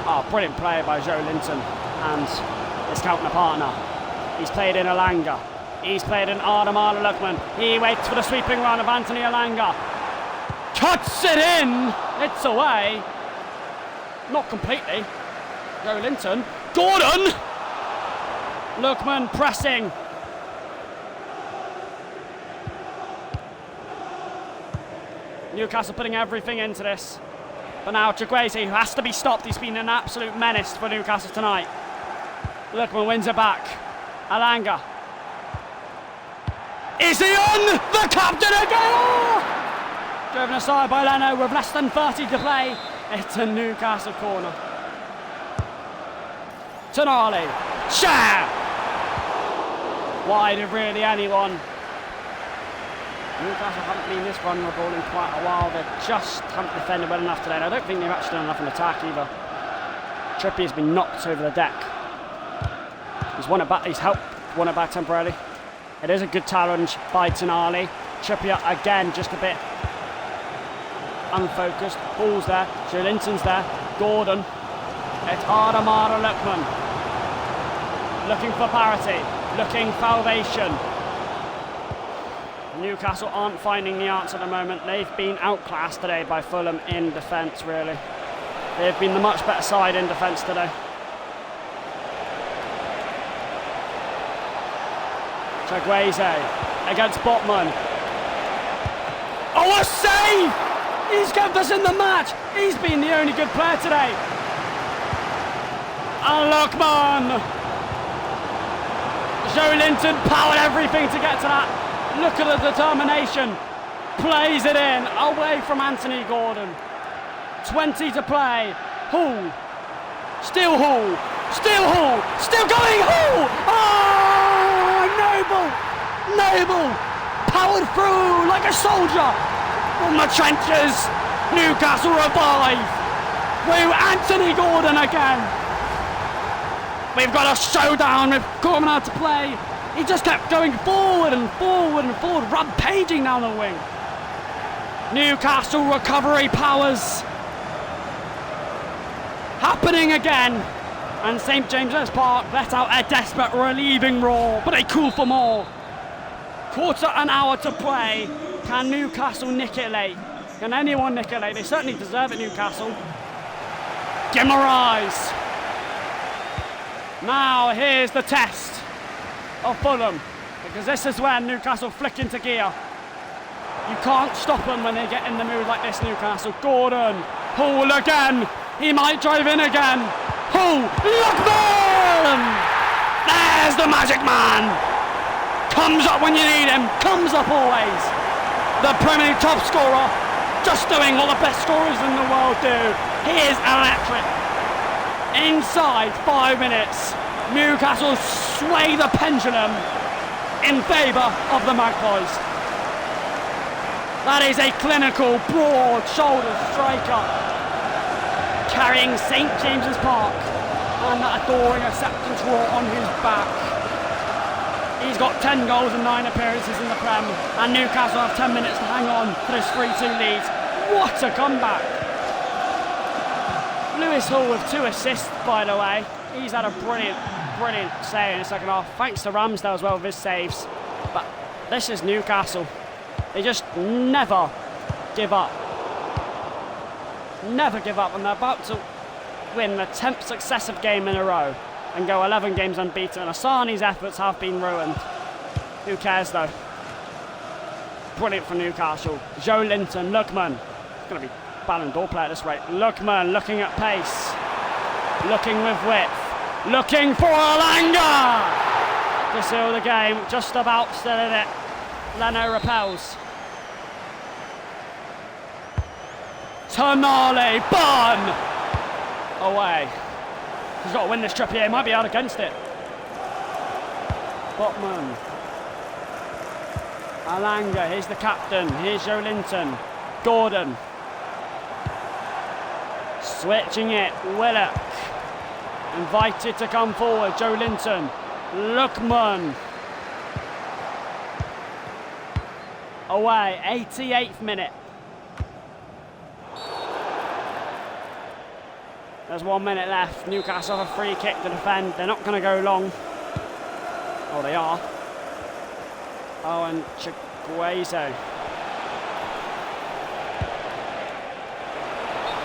Oh, brilliant play by Joelinton and his counter partner. He's played in Alanga. He's played in Adamala Lukman. He waits for the sweeping run of Anthony Alanga. Cuts it in. It's away. Not completely. Joelinton. Gordon! Lukman pressing. Newcastle putting everything into this. But now Chukwueze, who has to be stopped. He's been an absolute menace for Newcastle tonight. Lukman wins it back. Alanga. Is he on? The captain again! Oh! Driven aside by Leno with less than 30 to play. It's a Newcastle corner. Tonali. Share! Wide of really anyone. Newcastle haven't been this vulnerable in quite a while. They just haven't defended well enough today. And I don't think they've actually done enough in attack either. Trippier's been knocked over the deck. He's won it back. He's helped won it back temporarily. It is a good challenge by Tonali. Trippier again, just a bit unfocused. Ball's there. Joelinton's there. Gordon. It's Adamara Lukman. Looking for parity. Looking salvation. Newcastle aren't finding the answer at the moment. They've been outclassed today by Fulham in defence, really. They've been the much better side in defence today. Chukwueze against Botman. Oh, a save! He's kept us in the match. He's been the only good player today. And Lukman. Joelinton powered everything to get to that. Look at the determination. Plays it in, away from Anthony Gordon. 20 to play. Hall. Still Hall. Still Hall. Still going Hall. Oh, Noble. Powered through like a soldier. From the trenches. Newcastle revive. Through Anthony Gordon again. We've got a showdown with Gorman out to play. He just kept going forward and forward and forward, rampaging down the wing. Newcastle recovery powers happening again. And St James's Park let out a desperate relieving roar, but they call for more. Quarter an hour to play. Can Newcastle nick it late? Can anyone nick it late? They certainly deserve it, Newcastle. Guimaraes. Now here's the test of Fulham, because this is when Newcastle flick into gear. You can't stop them when they get in the mood like this, Newcastle. Gordon, Hall again. He might drive in again. Hall, Lukman! There's the magic man. Comes up when you need him. Comes up always. The Premier League top scorer, just doing what the best scorers in the world do. He is electric. Inside 5 minutes, Newcastle sway the pendulum in favour of the Magpies. That is a clinical, broad-shouldered striker. carrying St James's Park and that adoring acceptance roar on his back. He's got 10 goals and 9 appearances in the Prem, and Newcastle have 10 minutes to hang on for this 3-2 lead. What a comeback! Lewis Hall with 2 assists, by the way. He's had a brilliant save in the second half, thanks to Ramsdale as well with his saves. But this is Newcastle. They just never give up. Never give up, and they're about to win the 10th successive game in a row and go 11 games unbeaten. Asani's efforts have been ruined. Who cares though? Brilliant for Newcastle. Joe Linton, Lookman. He's going to be Ballon d'Or player at this rate. Lookman looking at pace. Looking with width. Looking for Alanga! To seal the game. Just about still in it. Leno repels. Tonali, Bun! Away. He's got to win this trip here. He might be out against it. Botman. Alanga, here's the captain. Here's Joe Linton. Gordon. Switching it. Willock. Invited to come forward. Joe Linton. Lookman. Away. 88th minute. There's 1 minute left. Newcastle have a free kick to defend. They're not going to go long. Oh, they are. Oh, and Chiguezo.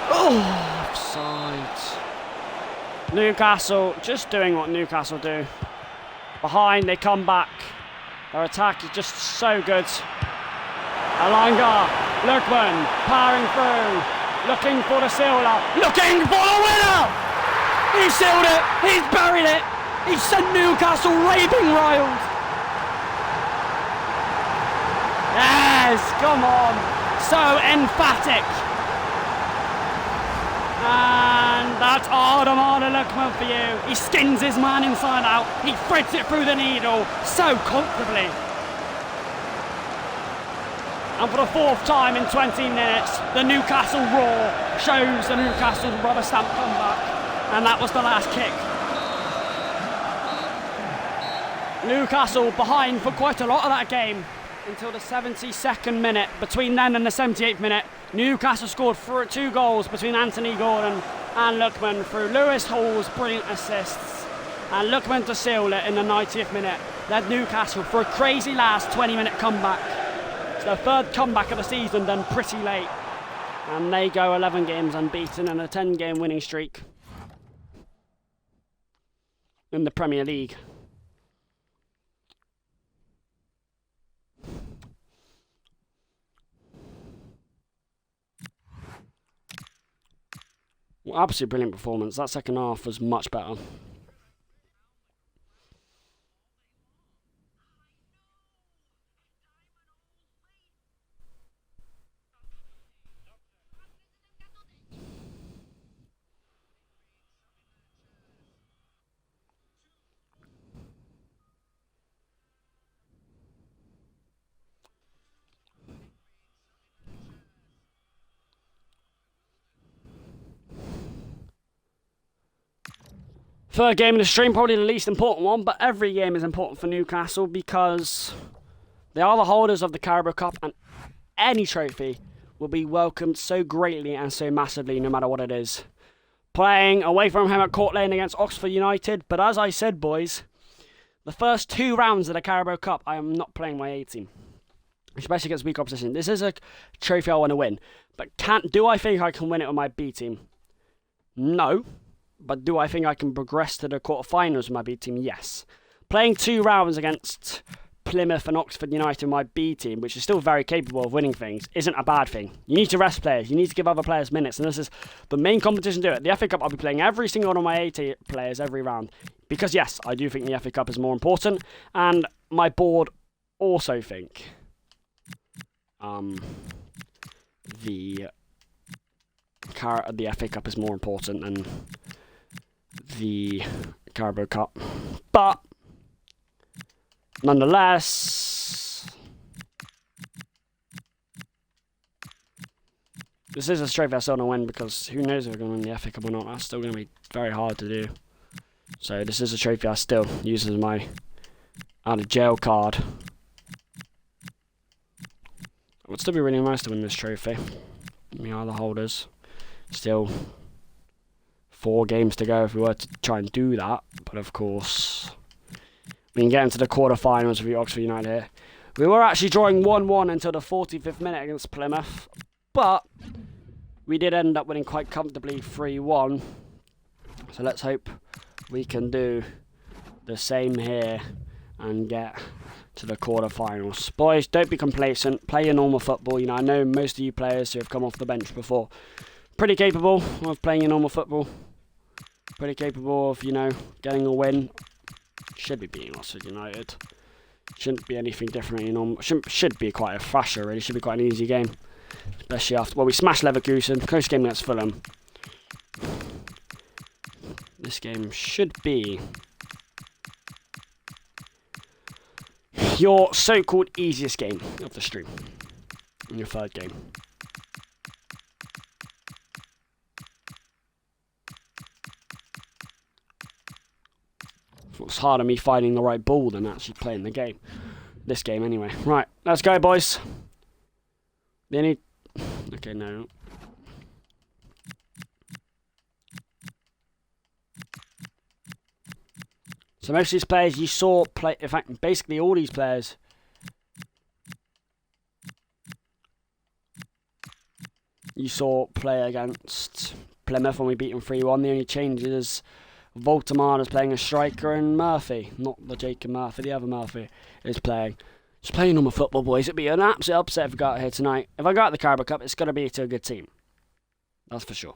Oh, offside. Newcastle just doing what Newcastle do. Behind, they come back. Their attack is just so good. Alanga, Lookman, powering through. Looking for the sealer, looking for the winner! He sealed it, he's buried it, he sent Newcastle raving wild. Yes, come on, so emphatic. And that's Armada Lookman for you. He skins his man inside out, he threads it through the needle so comfortably. And for the 4th time in 20 minutes, the Newcastle roar shows the Newcastle rubber stamp comeback. And that was the last kick. Newcastle behind for quite a lot of that game until the 72nd minute. Between then and the 78th minute, Newcastle scored 2 goals between Anthony Gordon and Lookman through Lewis Hall's brilliant assists. And Lookman to seal it in the 90th minute led Newcastle for a crazy last 20-minute comeback. Their 3rd comeback of the season done pretty late, and they go 11 games unbeaten and a 10-game winning streak in the Premier League. Well, absolutely brilliant performance. That second half was much better. Third game in the stream, probably the least important one, but every game is important for Newcastle because they are the holders of the Carabao Cup, and any trophy will be welcomed so greatly and so massively no matter what it is. Playing away from home at Court Lane against Oxford United, but as I said, boys, the first 2 rounds of the Carabao Cup, I am not playing my A team, especially against weak opposition. This is a trophy I want to win, but do I think I can win it with my B team? No. But do I think I can progress to the quarterfinals with my B team? Yes. Playing 2 rounds against Plymouth and Oxford United, my B team, which is still very capable of winning things, isn't a bad thing. You need to rest players. You need to give other players minutes. And this is the main competition to do it. The FA Cup, I'll be playing every single one of my A players every round. Because yes, I do think the FA Cup is more important. And my board also think the FA Cup is more important than the Carabao Cup, but nonetheless, This is a trophy I still want to win because who knows if we're going to win the FA Cup or not. That's still going to be very hard to do. So this is a trophy I still use as my out of jail card. It would still be really nice to win this trophy. We are the holders. Still 4 games to go if we were to try and do that. But of course, we can get into the quarterfinals with Oxford United here. We were actually drawing 1-1 until the 45th minute against Plymouth. But we did end up winning quite comfortably 3-1. So let's hope we can do the same here and get to the quarterfinals. Boys, don't be complacent. Play your normal football. You know, I know most of you players who have come off the bench before, pretty capable of playing your normal football. Pretty capable of, you know, getting a win. Should be beating Oxford United. Shouldn't be anything different. You know, should be quite a thrasher. Really, should be quite an easy game, especially after. Well, we smashed Leverkusen. Close game against Fulham. This game should be your so-called easiest game of the stream. In your 3rd game. It's harder me finding the right ball than actually playing the game. This game anyway. Right, let's go, boys. They need... Okay, no. So most of these players you saw play... In fact, basically all these players... You saw play against Plymouth when we beat them 3-1. The only change is... Voldemar is playing a striker and Murphy, not the Jacob Murphy, the other Murphy, is playing. Just playing normal football, boys. It'd be an absolute upset if we got here tonight. If I got the Carabao Cup, it's going to be to a good team. That's for sure.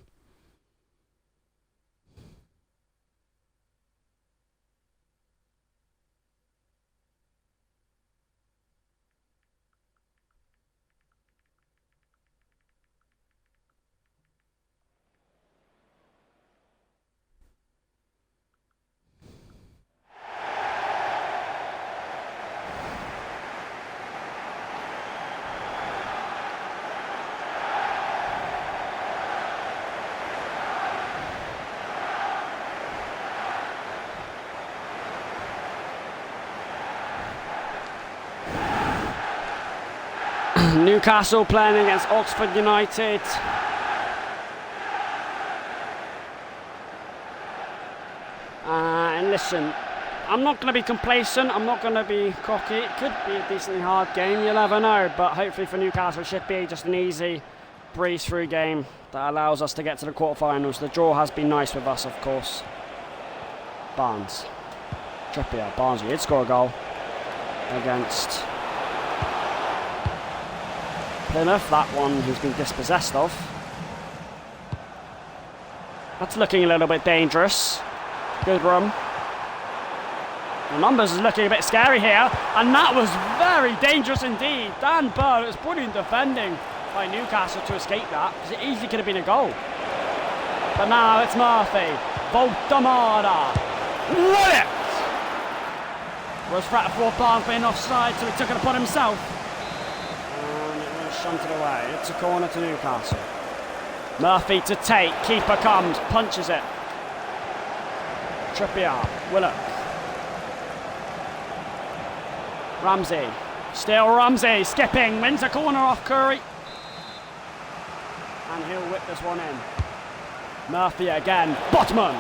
Newcastle playing against Oxford United. And listen, I'm not going to be complacent, I'm not going to be cocky. It could be a decently hard game, you never know. But hopefully for Newcastle, it should be just an easy breeze-through game that allows us to get to the quarterfinals. The draw has been nice with us, of course. Barnes. Trippier. Barnes, he did score a goal against Plymouth, that one who's been dispossessed of. That's looking a little bit dangerous. Good run. The numbers is looking a bit scary here, and that was very dangerous indeed. Dan Burr, it was brilliant defending by Newcastle to escape that, because it easily could have been a goal. But now it's Murphy. Voldemar. Won it! Was threat for Barnes being offside, so he took it upon himself. Shunted away. It's a corner to Newcastle. Murphy to take. Keeper comes. Punches it. Trippier. Willock. Ramsey. Still Ramsey. Skipping. Wins a corner off Curry. And he'll whip this one in. Murphy again. Botman.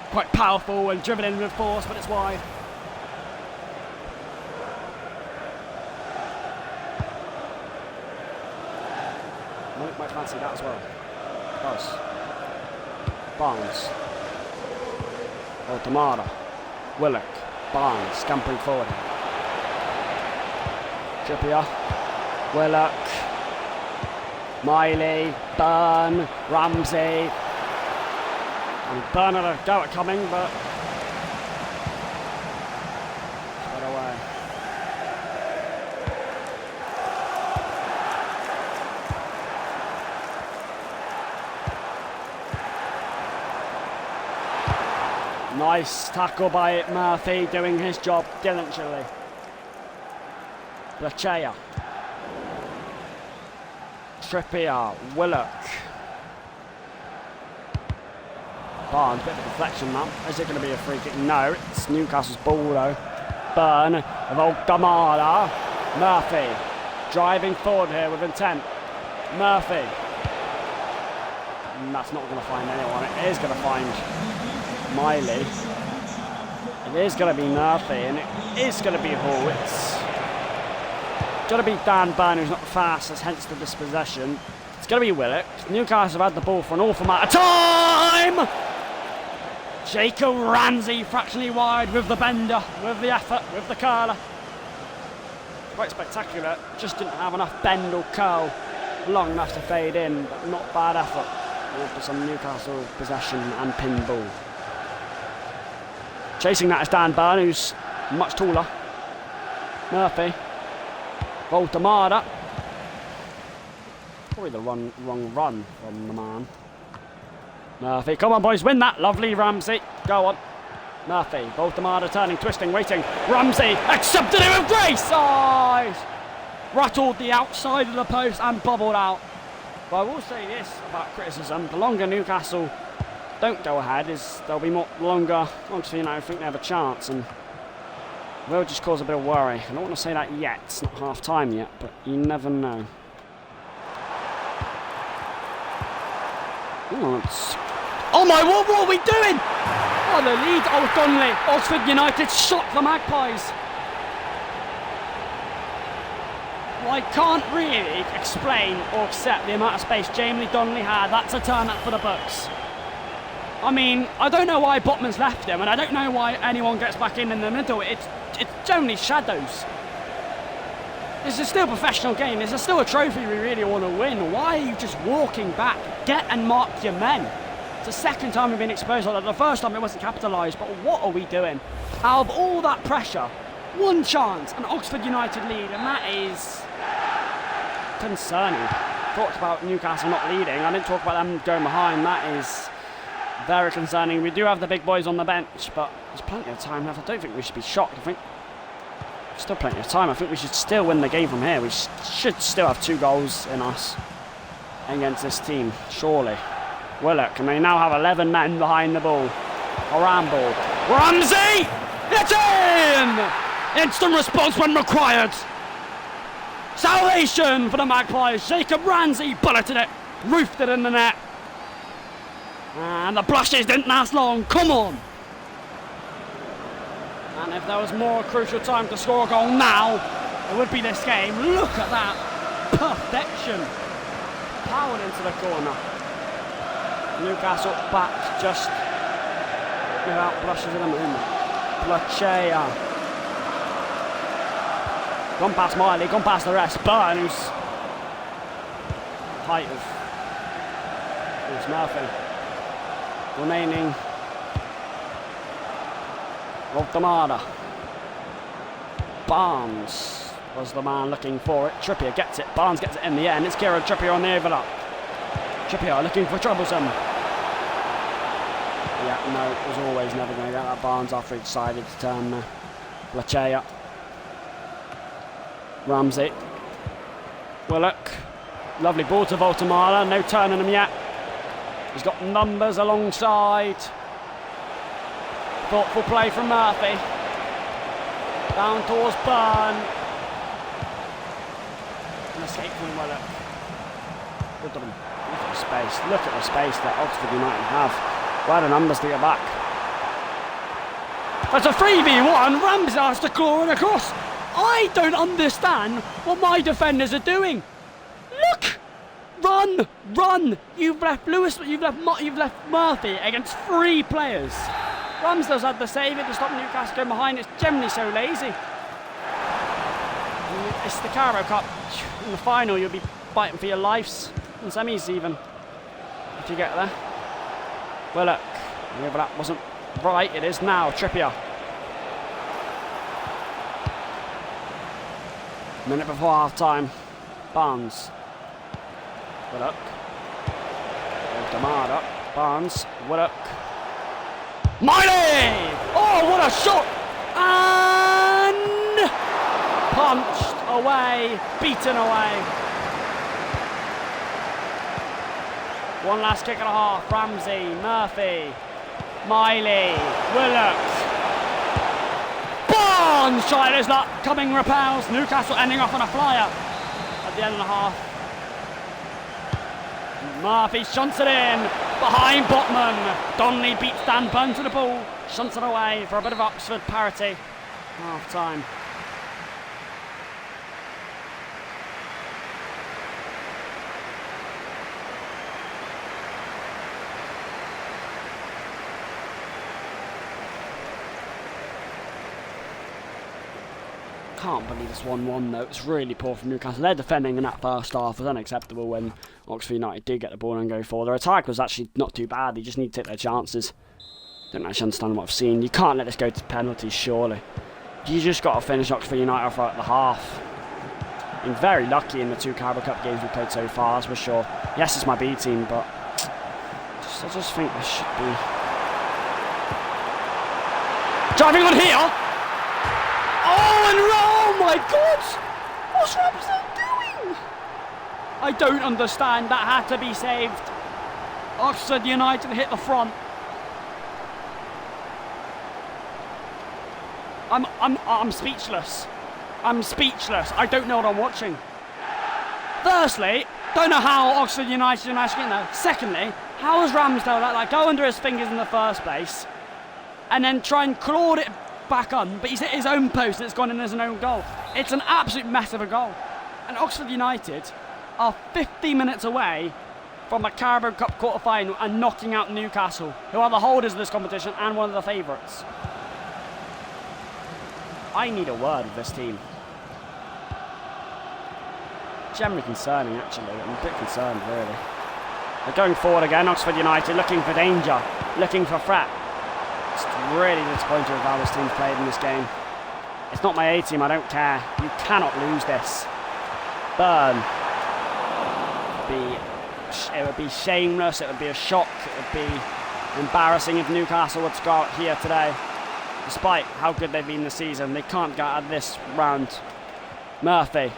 Quite powerful and driven in with force, but it's wide. Might fancy that as well. Does. Barnes. Or Damara. Willock. Barnes scampering forward. Trippier. Willock. Miley. Byrne. Ramsey. And Byrne had a go at coming, but got away. Nice tackle by Murphy, doing his job diligently. Blachea. Trippier, Willock. Barnes, bit of a deflection now. Is it going to be a free kick? No, it's Newcastle's ball though. Burn, Voldemara, Murphy, driving forward here with intent. Murphy. And that's not going to find anyone. It is going to find Miley. It is going to be Murphy, and it is going to be Hall. It's going to be Dan Burn, who's not the fastest, hence the dispossession. It's going to be Willock. Newcastle have had the ball for an awful amount of time. Jacob Ramsey fractionally wide with the bender, with the effort, with the curler. Quite spectacular. Just didn't have enough bend or curl long enough to fade in, but not bad effort. For some Newcastle possession and pin ball. Chasing that is Dan Burn, who's much taller. Murphy. Voldemara. Probably the wrong run from the man. Murphy, come on boys, win that. Lovely Ramsey. Go on. Murphy, Voldemara turning, twisting, waiting. Ramsey accepted it with grace. Oh, he's rattled the outside of the post and bubbled out. But I will say this about criticism: the longer Newcastle don't go ahead, there'll be more longer. Obviously, I think they have a chance, and will just cause a bit of worry. I don't want to say that yet. It's not half time yet, but you never know. Oh my! What are we doing? Oh, the lead. Oh, Donnelly. Oxford United shot the Magpies. Well, I can't really explain or accept the amount of space Jamie Donnelly had. That's a turn up for the books. I mean, I don't know why Botman's left him, and I don't know why anyone gets back in the middle. It's generally shadows. This is still a professional game. This is still a trophy we really want to win. Why are you just walking back? Get and mark your men. It's the second time we've been exposed like that. The first time it wasn't capitalised, but what are we doing? Out of all that pressure, one chance, an Oxford United lead, and that is concerning. Talked about Newcastle not leading. I didn't talk about them going behind. That is very concerning. We do have the big boys on the bench, but there's plenty of time left. I don't think we should be shocked. I think still plenty of time. I think we should still win the game from here. We should still have 2 goals in us against this team, surely. Willock, and they now have 11 men behind the ball. Around ball. Ramsey! It's in! Instant response when required. Salvation for the Magpies. Jacob Ramsey bulleted it, roofed it in the net. And the blushes didn't last long. Come on! And if there was more crucial time to score a goal now, it would be this game. Look at that. Perfection. Powered into the corner. Newcastle back just without blushes in a moment. Plachea. Gone past Miley, gone past the rest. Burn, who's height of Murphy. Remaining. Voldemara. Barnes was the man looking for it. Trippier gets it. Barnes gets it in the end. It's Kieran Trippier on the overlap. Trippier looking for troublesome. Yeah, no, it was always never going to get that Barnes after he decided to turn Plachea. Ramsey. Willock. Lovely ball to Voldemara. No turning him yet. He's got numbers alongside. Thoughtful play from Murphy. Down towards Burn. An escape from Willock. Good on him. Look at the space. Look at the space that Oxford United have. Where are the numbers to get back? That's a 3v1. Ramsey has to claw it across. I don't understand what my defenders are doing. Look! Run! Run! You've left Murphy against 3 players. Ramsdale's had the save it to stop Newcastle going behind. It's generally so lazy. It's the Carabao Cup. In the final, you'll be fighting for your lives. In semis, even. If you get there. Willock. Yeah, but that wasn't right. It is now. Trippier. Minute before half time. Barnes. Willock. Demada. Barnes. Willock. Miley! Oh, what a shot! And punched away, beaten away. One last kick and a half. Ramsey, Murphy, Miley, Willock. Barnes trying his luck. Coming repels. Newcastle ending off on a flyer at the end of the half. Murphy shunts it in. Behind Botman. Donnelly beats Dan Bunn to the ball. Shunts it away for a bit of Oxford parity. Half time. Can't believe it's 1-1 though. It's really poor from Newcastle. Their defending in that first half was unacceptable when Oxford United did get the ball and go forward. Their attack was actually not too bad. They just need to take their chances. Don't actually understand what I've seen. You can't let this go to penalties, surely. You just got to finish Oxford United off right at the half. Been very lucky in the 2 Carabao Cup games we've played so far, that's for sure. Yes, it's my B team, but I just think there should be... Driving on here! Oh, and oh my God! What's Ramsey doing? I don't understand. That had to be saved. Oxford United hit the front. I'm speechless. I'm speechless. I don't know what I'm watching. Firstly, don't know how Oxford United managed to get there. Secondly, how has Ramsdale let that go under his fingers in the first place and then try and clawed it back on, but he's hit his own post and it's gone in as an own goal. It's an absolute mess of a goal. And Oxford United are 50 minutes away from a Carabao Cup quarter-final and knocking out Newcastle, who are the holders of this competition and one of the favourites. I need a word with this team. Generally concerning, actually. I'm a bit concerned, really. They're going forward again, Oxford United, looking for danger, looking for threat. It's really disappointing with how this team's played in this game. It's not my A team, I don't care. You cannot lose this. Burn. It would be shameless, it would be a shock, it would be embarrassing if Newcastle were to go out here today. Despite how good they've been this season, they can't get out of this round. Murphy.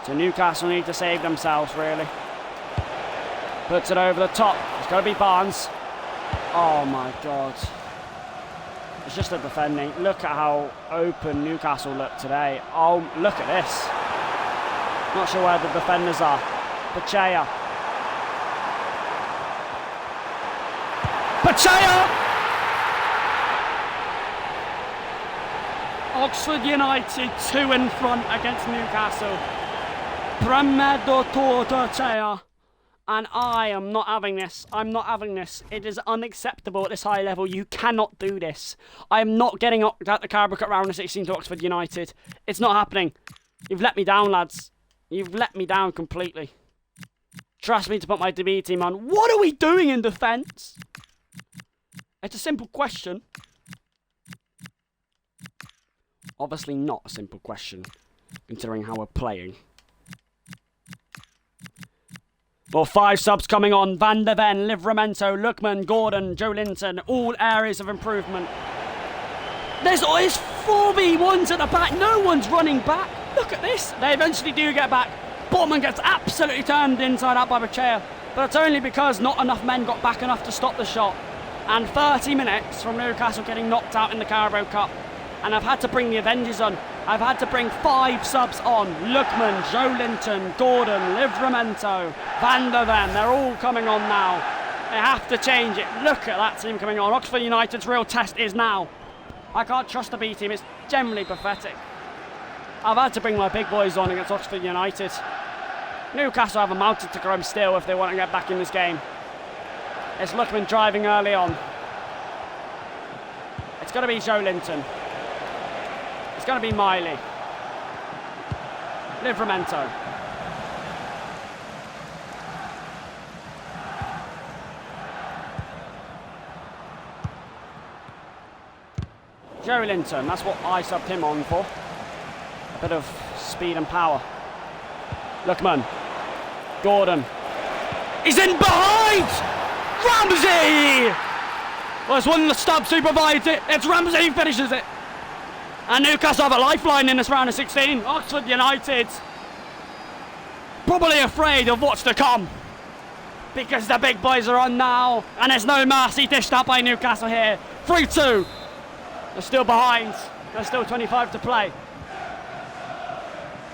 So Newcastle need to save themselves, really. Puts it over the top. It's got to be Barnes. Oh my God. It's just the defending. Look at how open Newcastle look today. Oh, look at this. Not sure where the defenders are. Pacheco. Pacheco! Oxford United 2 in front against Newcastle. Premedo Tortochea. And I am not having this. I'm not having this. It is unacceptable at this high level. You cannot do this. I am not getting out the Carabao Cup round of 16 to Oxford United. It's not happening. You've let me down, lads. You've let me down completely. Trust me to put my DB team on. What are we doing in defence? It's a simple question. Obviously not a simple question, considering how we're playing. Well, 5 subs coming on. Van der Ven, Livramento, Lookman, Gordon, Joe Linton. All areas of improvement. There's 4v1s at the back. No one's running back. Look at this. They eventually do get back. Botman gets absolutely turned inside out by Pacheco. But it's only because not enough men got back enough to stop the shot. And 30 minutes from Newcastle getting knocked out in the Carabao Cup. And I've had to bring the Avengers on. I've had to bring 5 subs on. Lookman, Joe Linton, Gordon, Livramento, Van der Ven. They're all coming on now. They have to change it. Look at that team coming on. Oxford United's real test is now. I can't trust the B team. It's generally pathetic. I've had to bring my big boys on against Oxford United. Newcastle have a mountain to climb still if they want to get back in this game. It's Lookman driving early on. It's going to be Joe Linton. It's going to be Miley. Livramento. Joe Linton, that's what I subbed him on for. A bit of speed and power. Lookman. Gordon. He's in behind! Ramsey! Well, it's one of the subs who provides it. It's Ramsey who finishes it. And Newcastle have a lifeline in this round of 16. Oxford United probably afraid of what's to come. because the big boys are on now, and there's no mercy dished out by Newcastle here. 3-2. They're still behind. There's still 25 to play.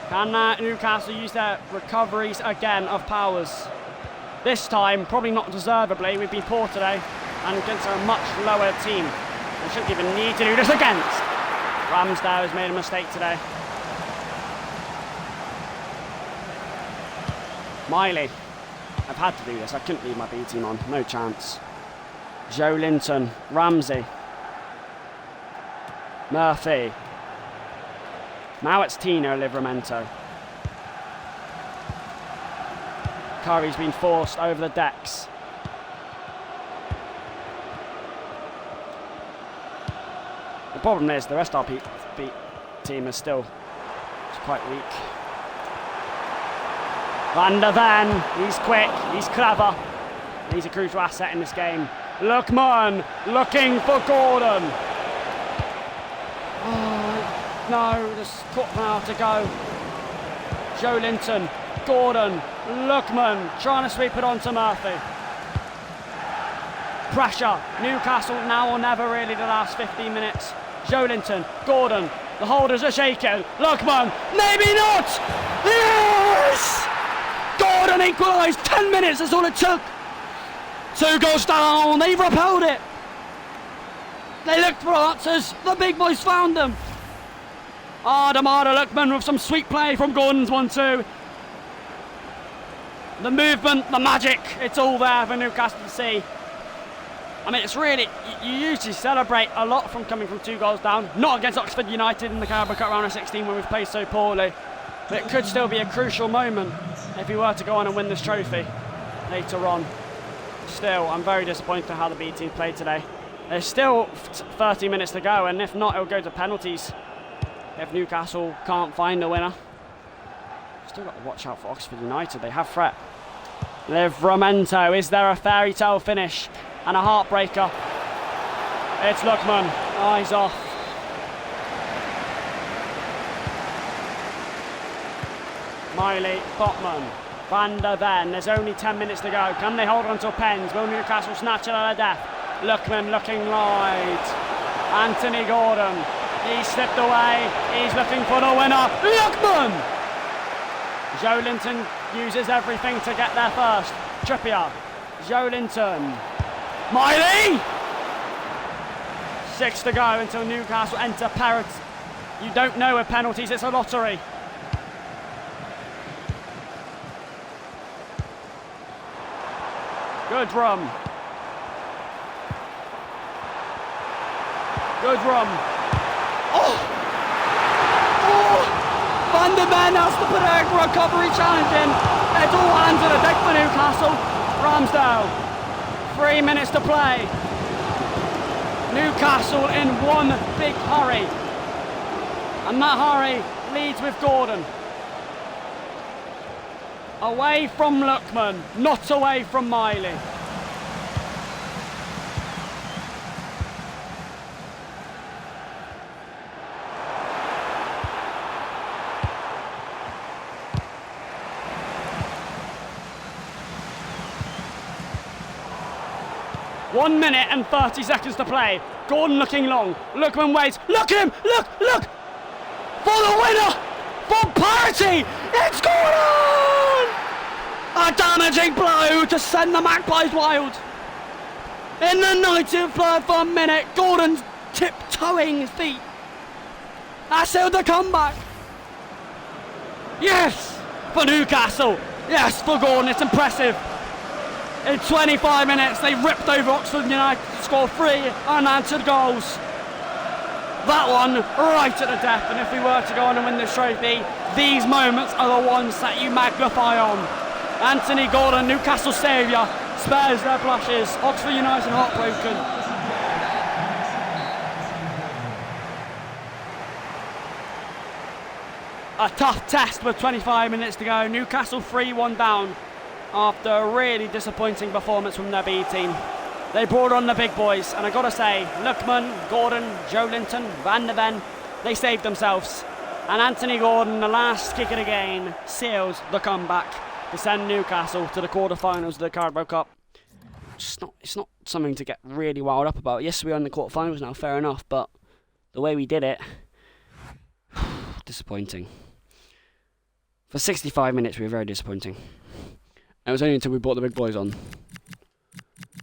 Can Newcastle use their recoveries again of Powers? This time, probably not deservedly. We've been poor today, and against a much lower team. We shouldn't even need to do this against. Ramsdale has made a mistake today. Miley. I've had to do this. I couldn't leave my B team on. No chance. Joe Linton. Ramsey. Murphy. Now it's Tino Livramento. Curry's been forced over the decks. The problem is the rest of our team is still quite weak. Van der Ven, he's quick, he's clever. He's a crucial asset in this game. Lookman looking for Gordon. Oh, no, there's quarter of an hour to go. Joe Linton, Gordon, Lookman trying to sweep it onto Murphy. Pressure, Newcastle now or never really the last 15 minutes. Joe Linton, Gordon, the holders are shaking. Lookman, maybe not! Yes! Gordon equalised, 10 minutes, that's all it took. 2 goals down, they've repelled it. They looked for answers, the big boys found them. Adamada Lookman with some sweet play from Gordon's 1-2. The movement, the magic, it's all there for Newcastle to see. I mean, it's really, you usually celebrate a lot from coming from 2 goals down. Not against Oxford United in the Carabao Cup round of 16 when we've played so poorly. But it could still be a crucial moment if we were to go on and win this trophy later on. Still, I'm very disappointed how the B team played today. There's still 30 minutes to go, and if not, it'll go to penalties if Newcastle can't find a winner. Still got to watch out for Oxford United, they have threat. Livramento, is there a fairy tale finish and a heartbreaker? It's Lookman, eyes off. Miley, Botman, Van der Ven, there's only 10 minutes to go. Can they hold on till pens? Will Newcastle snatch it out of death? Lookman looking wide. Anthony Gordon, he slipped away, he's looking for the winner. Lookman! Joe Linton uses everything to get there first. Trippier, Joe Linton, Miley! 6 to go until Newcastle enter parity. You don't know with penalties, it's a lottery. Good run. Good run. Oh! Oh! Van der Ven has to put a recovery challenge in. It's all hands on the deck for Newcastle. Ramsdale. 3 minutes to play. Newcastle in one big hurry. And that hurry leads with Gordon. Away from Lookman, not away from Miley. One minute and 30 seconds to play. Gordon looking long. Lookman waits. Look at him! Look! For the winner! For parity! It's Gordon! A damaging blow to send the Magpies wild. In the 93rd minute, Gordon's tiptoeing his feet. That's sealed the comeback. Yes, for Newcastle. Yes, for Gordon, it's impressive. In 25 minutes, they ripped over Oxford United to score 3 unanswered goals. That one right at the death, and if we were to go on and win this trophy, these moments are the ones that you magnify on. Anthony Gordon, Newcastle saviour, spares their blushes. Oxford United heartbroken. A tough test with 25 minutes to go. Newcastle 3-1 down after a really disappointing performance from their B team. They brought on the big boys, and I gotta say, Lookman, Gordon, Joe Linton, Van der Ven, they saved themselves. And Anthony Gordon, the last kick of the game, seals the comeback. to send Newcastle to the quarterfinals of the Carabao Cup. It's not something to get really wild up about. Yes, we're in the quarterfinals now, fair enough, but the way we did it, disappointing. For 65 minutes, we were very disappointing. It was only until we brought the big boys on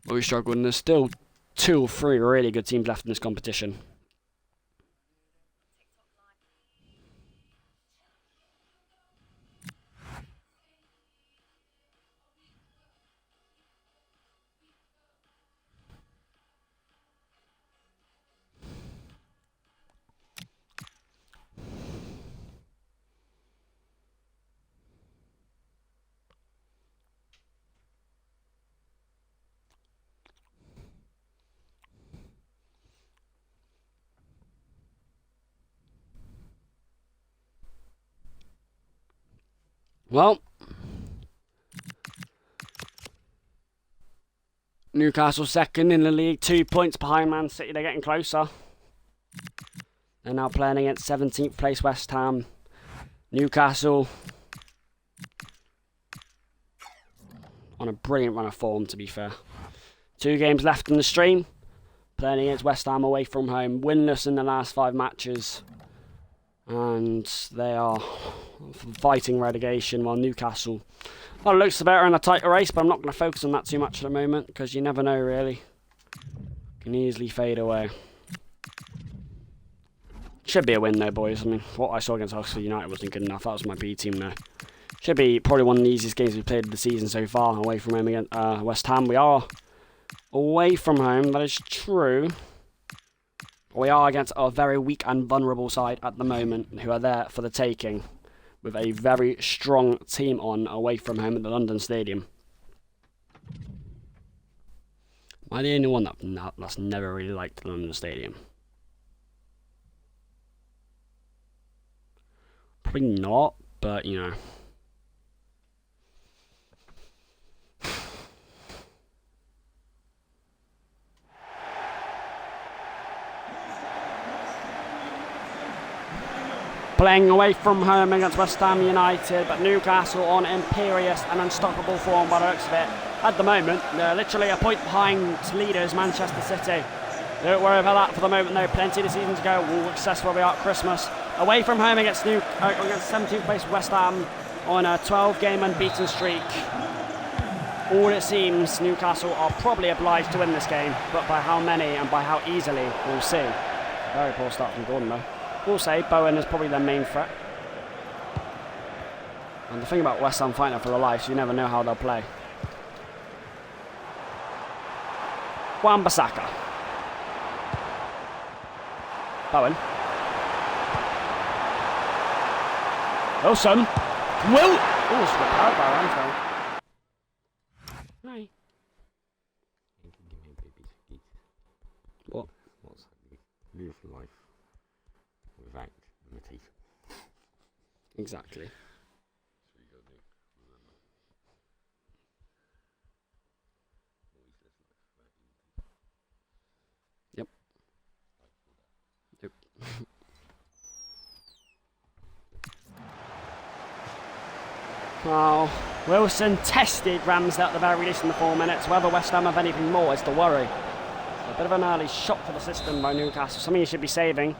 where we struggled, and there's still 2 or 3 really good teams left in this competition. Well, Newcastle second in the league, 2 points behind Man City. They're getting closer. They're now playing against 17th place West Ham. Newcastle on a brilliant run of form, to be fair. 2 games left in the stream. Playing against West Ham away from home. Winless in the last 5 matches. And they are fighting relegation, while Newcastle, well, it looks better in a tighter race, but I'm not going to focus on that too much at the moment, because you never know, really. Can easily fade away. Should be a win, though, boys. I mean, what I saw against Oxford United wasn't good enough. That was my B team, though. Should be probably one of the easiest games we've played of the season so far, away from home against West Ham. We are away from home, that is true. We are against a very weak and vulnerable side at the moment, who are there for the taking, with a very strong team on away from home at the London Stadium. Am I the only one that's never really liked the London Stadium? Probably not, but you know. Playing away from home against West Ham United, but Newcastle on imperious and unstoppable form by the looks of it. At the moment, they're literally a point behind leaders Manchester City. Don't worry about that for the moment though, plenty of the season to go. We'll assess where we are at Christmas. Away from home against 17th place West Ham on a 12-game unbeaten streak. All it seems, Newcastle are probably obliged to win this game, but by how many and by how easily, we'll see. Very poor start from Gordon though. We'll say Bowen is probably their main threat. And the thing about West Ham fighting for their lives, you never know how they'll play. Wan-Bissaka. Bowen. Wilson. Will. Oh, it's repaired by Ramsdale. Right. What? What's that? Live life. Without the teeth. Exactly. Yep. Yep. Well, Wilson tested Ramsdale at the very least in the 4 minutes. Whether West Ham have anything more is the worry. A bit of an early shock for the system by Newcastle. Something you should be saving.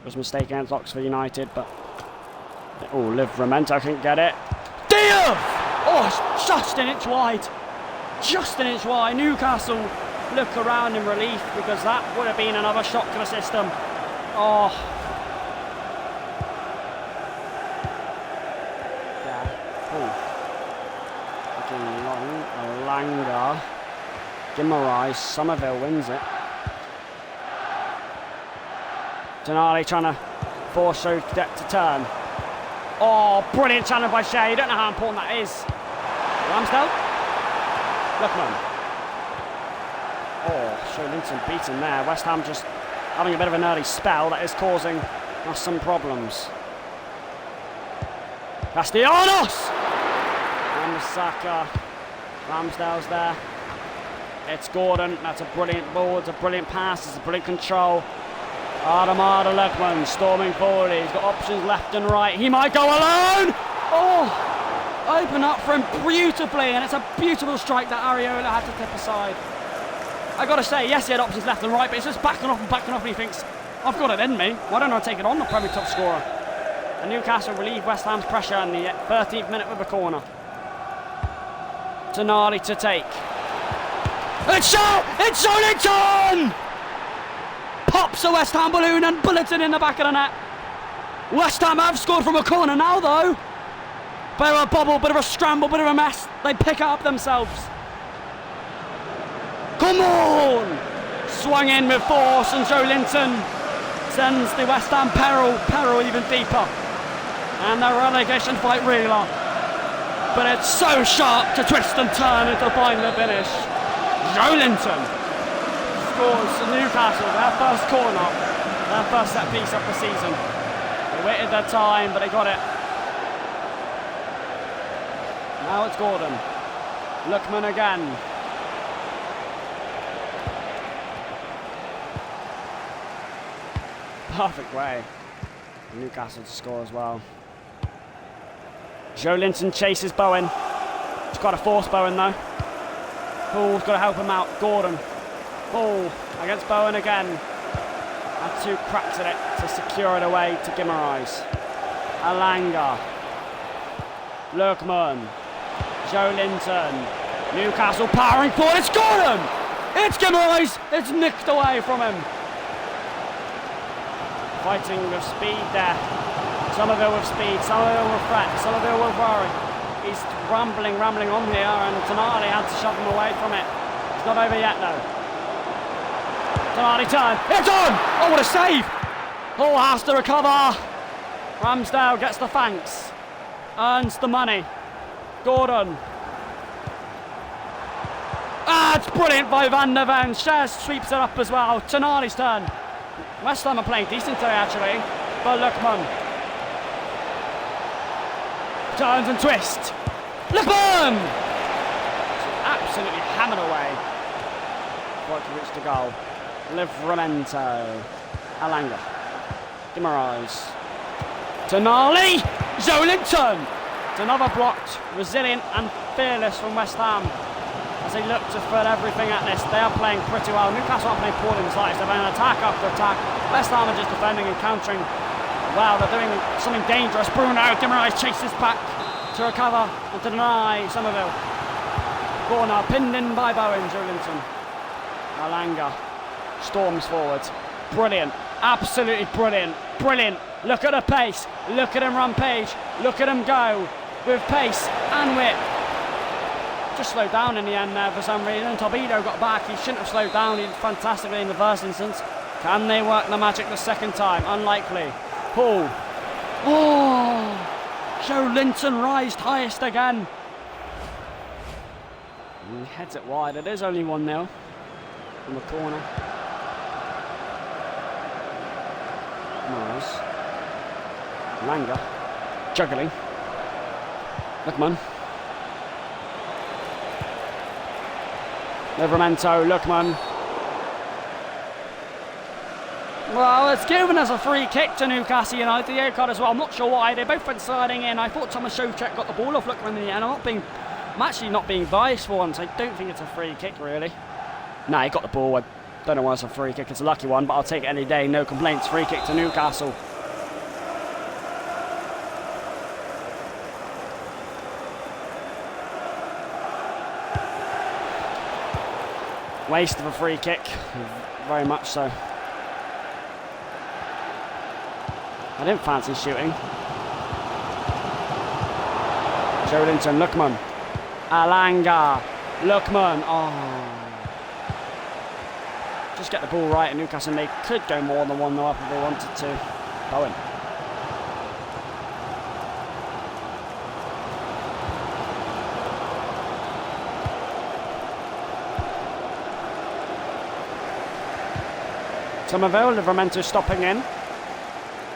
Was a mistake against Oxford United, but oh, Livramento couldn't get it. Diaz! Oh, it's just an inch wide. Just an inch wide. Newcastle look around in relief because that would have been another shock to the system. Oh. Yeah. Oh. Looking long. Langer. Guimaraes. Somerville wins it. Denali trying to force Odette to turn. Oh, brilliant challenge by Shea. You don't know how important that is. Ramsdale. Lookman. Oh, Linton beaten there. West Ham just having a bit of an early spell that is causing us some problems. Castellanos! Wan-Bissaka. Ramsdale's there. It's Gordon. That's a brilliant ball. It's a brilliant pass. It's a brilliant control. Adamada Lekman storming forward. He's got options left and right. He might go alone. Oh, open up for him beautifully, and it's a beautiful strike that Areola had to tip aside. I got to say, yes, he had options left and right, but it's just backing off, and he thinks, I've got it in me. Why don't I take it on the Premier top scorer? And Newcastle relieve West Ham's pressure in the 13th minute with a corner. Tonali to take. It's Joelinton! Pops a West Ham balloon and bullets it in the back of the net. West Ham have scored from a corner now, though. Bit of a bobble, bit of a scramble, bit of a mess. They pick it up themselves. Come on! Swung in with force, and Joelinton sends the West Ham peril even deeper. And the relegation fight really long. But it's so sharp to twist and turn and to find the finish. Joelinton scores to Newcastle, their first corner, their first set piece of the season. They waited their time, but they got it. Now it's Gordon. Lookman again. Perfect way for Newcastle to score as well. Joelinton chases Bowen. He's got to force Bowen though. Paul's got to help him out. Gordon. Paul against Bowen again. And 2 cracks at it to secure it away to Guimaraes. Alanga. Lookman. Joelinton. Newcastle powering forward. It's Gordon! It's Guimaraes! It's nicked away from him. Fighting with speed there. Somerville with speed, Somerville with threat, Somerville with worry. He's rambling on here, and Tonali had to shove him away from it. It's not over yet though. Tonali turn, it's on! Oh, what a save! Hall has to recover. Ramsdale gets the thanks, earns the money. Gordon. Ah, it's brilliant by Van der Ven. Shares sweeps it up as well. Tonali's turn. West Ham are playing decent today actually, but Lookman. Turns and twists. Lookman! Absolutely hammered away. Before it can reach the goal. Livramento. Alanga. Guimaraes. Tonali! Joelinton! It's another blocked, resilient and fearless from West Ham. As they look to fill everything at this, they are playing pretty well. Newcastle aren't playing poorly in the slightest. They're playing attack after attack. West Ham are just defending and countering. Wow, they're doing something dangerous. Bruno Guimaraes chases back to recover and to deny Somerville. Corner pinned in by Bowen. Joelinton. Alanga storms forward. Brilliant, absolutely brilliant, brilliant. Look at the pace. Look at him rampage. Look at him go with pace and whip. Just slowed down in the end there for some reason. Torpedo got back. He shouldn't have slowed down. He did fantastically in the first instance. Can they work the magic the second time? Unlikely. Paul. Oh! Joelinton rised highest again. And he heads it wide. It is only 1-0 from the corner. Morris. Langa. Juggling. Lookman. Livramento, Lookman. Well, it's given us a free kick to Newcastle United. The yellow card as well. I'm not sure why. They both went sliding in. I thought Thomas Souček got the ball off Lookman in the end. I'm actually not being biased for once. I don't think it's a free kick, really. No, he got the ball. I don't know why it's a free kick. It's a lucky one, but I'll take it any day. No complaints. Free kick to Newcastle. Waste of a free kick. Very much so. I didn't fancy shooting. Joelinton, Lookman. Alanga. Lookman. Oh. Just get the ball right at Newcastle. They could go more than 1-0 up if they wanted to. Bowen. Somerville, Livramento stopping in.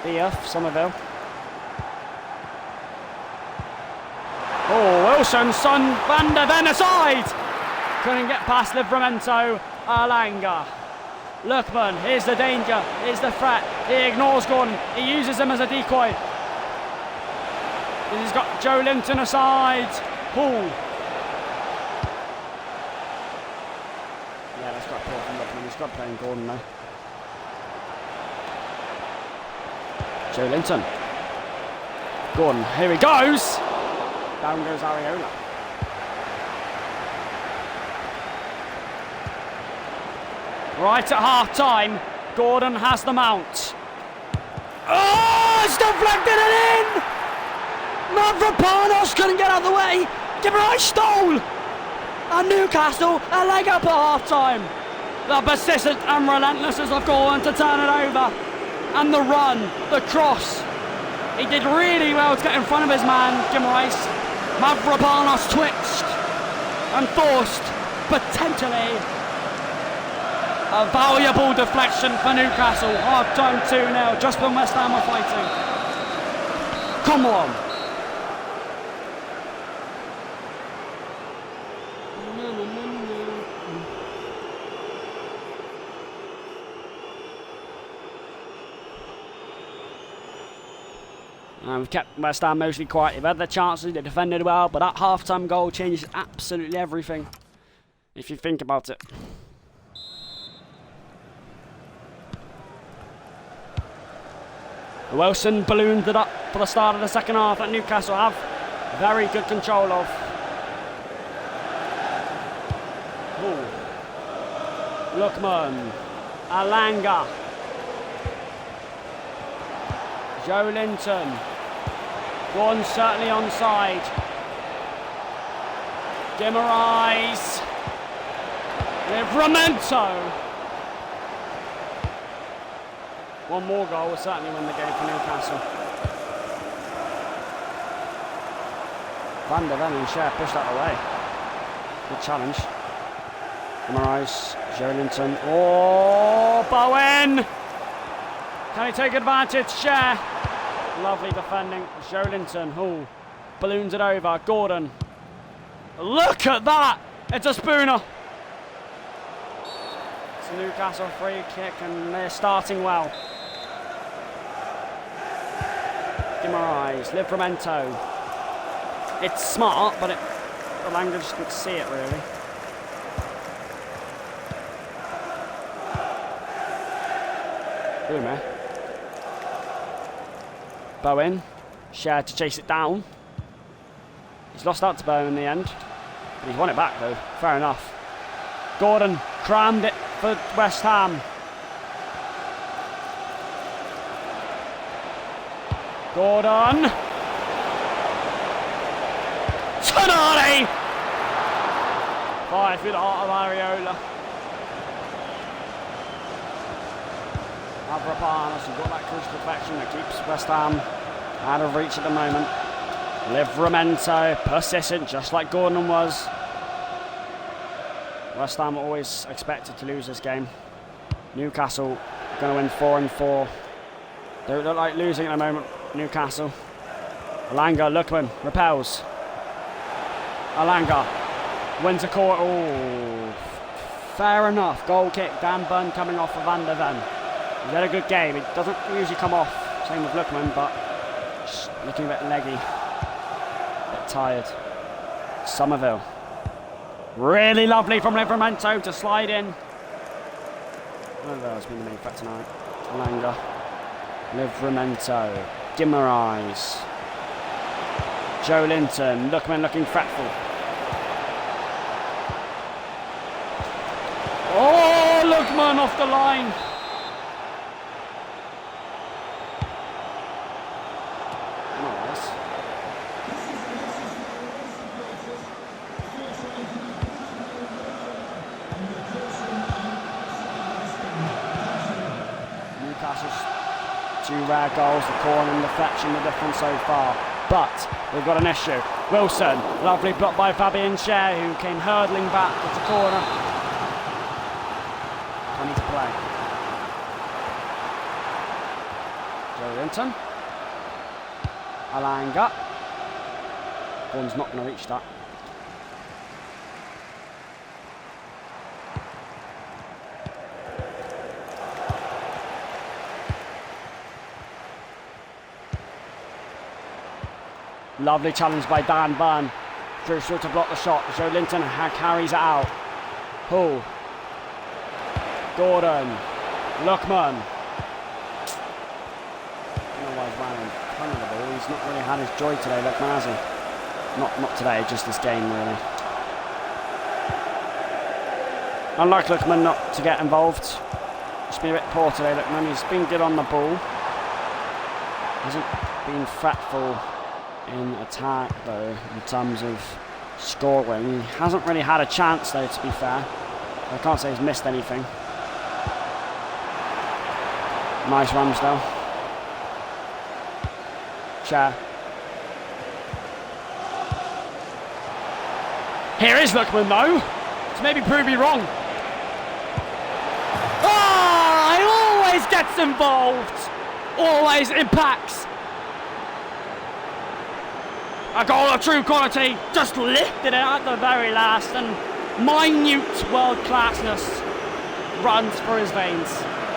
BF, Somerville. Oh, Wilson, Son, Van der Ven aside! Couldn't get past Livramento. Alanga. Lookman, here's the danger, here's the threat. He ignores Gordon, he uses him as a decoy. He's got Joe Linton aside. Hall. Yeah, that's quite poor from Lookman. He's got playing Gordon though. Joe Linton. Gordon, here he goes. Down goes Areola. Right at half time, Gordon has the mount. Oh, it's deflected and in! Mavropanos couldn't get out of the way. Gibberish stole! And Newcastle a leg up at half time. The persistent and relentlessness of Gordon to turn it over. And the run, the cross. He did really well to get in front of his man, Gibberish. Mavropanos twitched and forced potentially a valuable deflection for Newcastle. Half time 2-0, just when West Ham were fighting. Come on. We've kept West Ham mostly quiet. They've had their chances, they defended well, but that half-time goal changes absolutely everything, if you think about it. Wilson ballooned it up for the start of the second half that Newcastle have very good control of. Ooh. Lookman, Alanga, Joe Linton. Gordon certainly onside. Guimaraes. Livramento. One more goal will certainly win the game for Newcastle. Van der Ven and Cher pushed that away. Good challenge. Guimaraes, Joe Linton. Oh, Bowen! Can he take advantage? Cher. Lovely defending. Joe Linton. Oh, balloons it over. Gordon. Look at that! It's a spooner. It's a Newcastle free kick and they're starting well. Guimaraes, Livramento. It's smart, but Alanga just didn't see it really. Boomer. Bowen. Cher to chase it down. He's lost out to Bowen in the end. But he's won it back though. Fair enough. Gordon crammed it for West Ham. Gordon. Tonali! Fired through the heart of Areola. Mavropanos, who got that crucial deflection that keeps West Ham out of reach at the moment. Livramento, persistent, just like Gordon was. West Ham are always expected to lose this game. Newcastle going to win 4-4. Don't look like losing at the moment, Newcastle. Alanga, Lookman, repels. Alanga wins a corner. Oh, fair enough. Goal kick. Dan Burn coming off of Van der Ven. He's had a good game. It doesn't usually come off. Same with Lookman, but just looking a bit leggy. A bit tired. Somerville. Really lovely from Livramento to slide in. Somerville's been the main threat tonight. Alanga. Livramento. Guimaraes. Joe Linton. Lookman looking fretful. Oh, Lookman off the line. Nice. Newcastle's 2 rare goals, the corner and deflection, the difference so far. But we've got an issue. Wilson, lovely block by Fabian Cher, who came hurdling back to the corner. 20 to play. Joe Linton. Alanga. Gordon's not going to reach that. Lovely challenge by Dan Byrne. Crucial to block the shot. Joe Linton carries it out. Hull. Gordon. Lookman. I don't know why he's running in front of the ball. He's not really had his joy today, Lookman, has he? Not today, just this game, really. Unlike Lookman not to get involved. He's been a bit poor today, Lookman. He's been good on the ball. Hasn't been fretful in attack, though, in terms of scoring. He hasn't really had a chance, though, to be fair. I can't say he's missed anything. Nice Ramsdale. Chair. Here is Lookman, though. To maybe prove me wrong. Oh, he always gets involved. Always impacts. A goal of true quality. Just lifted it at the very last, and minute world-classness runs through his veins.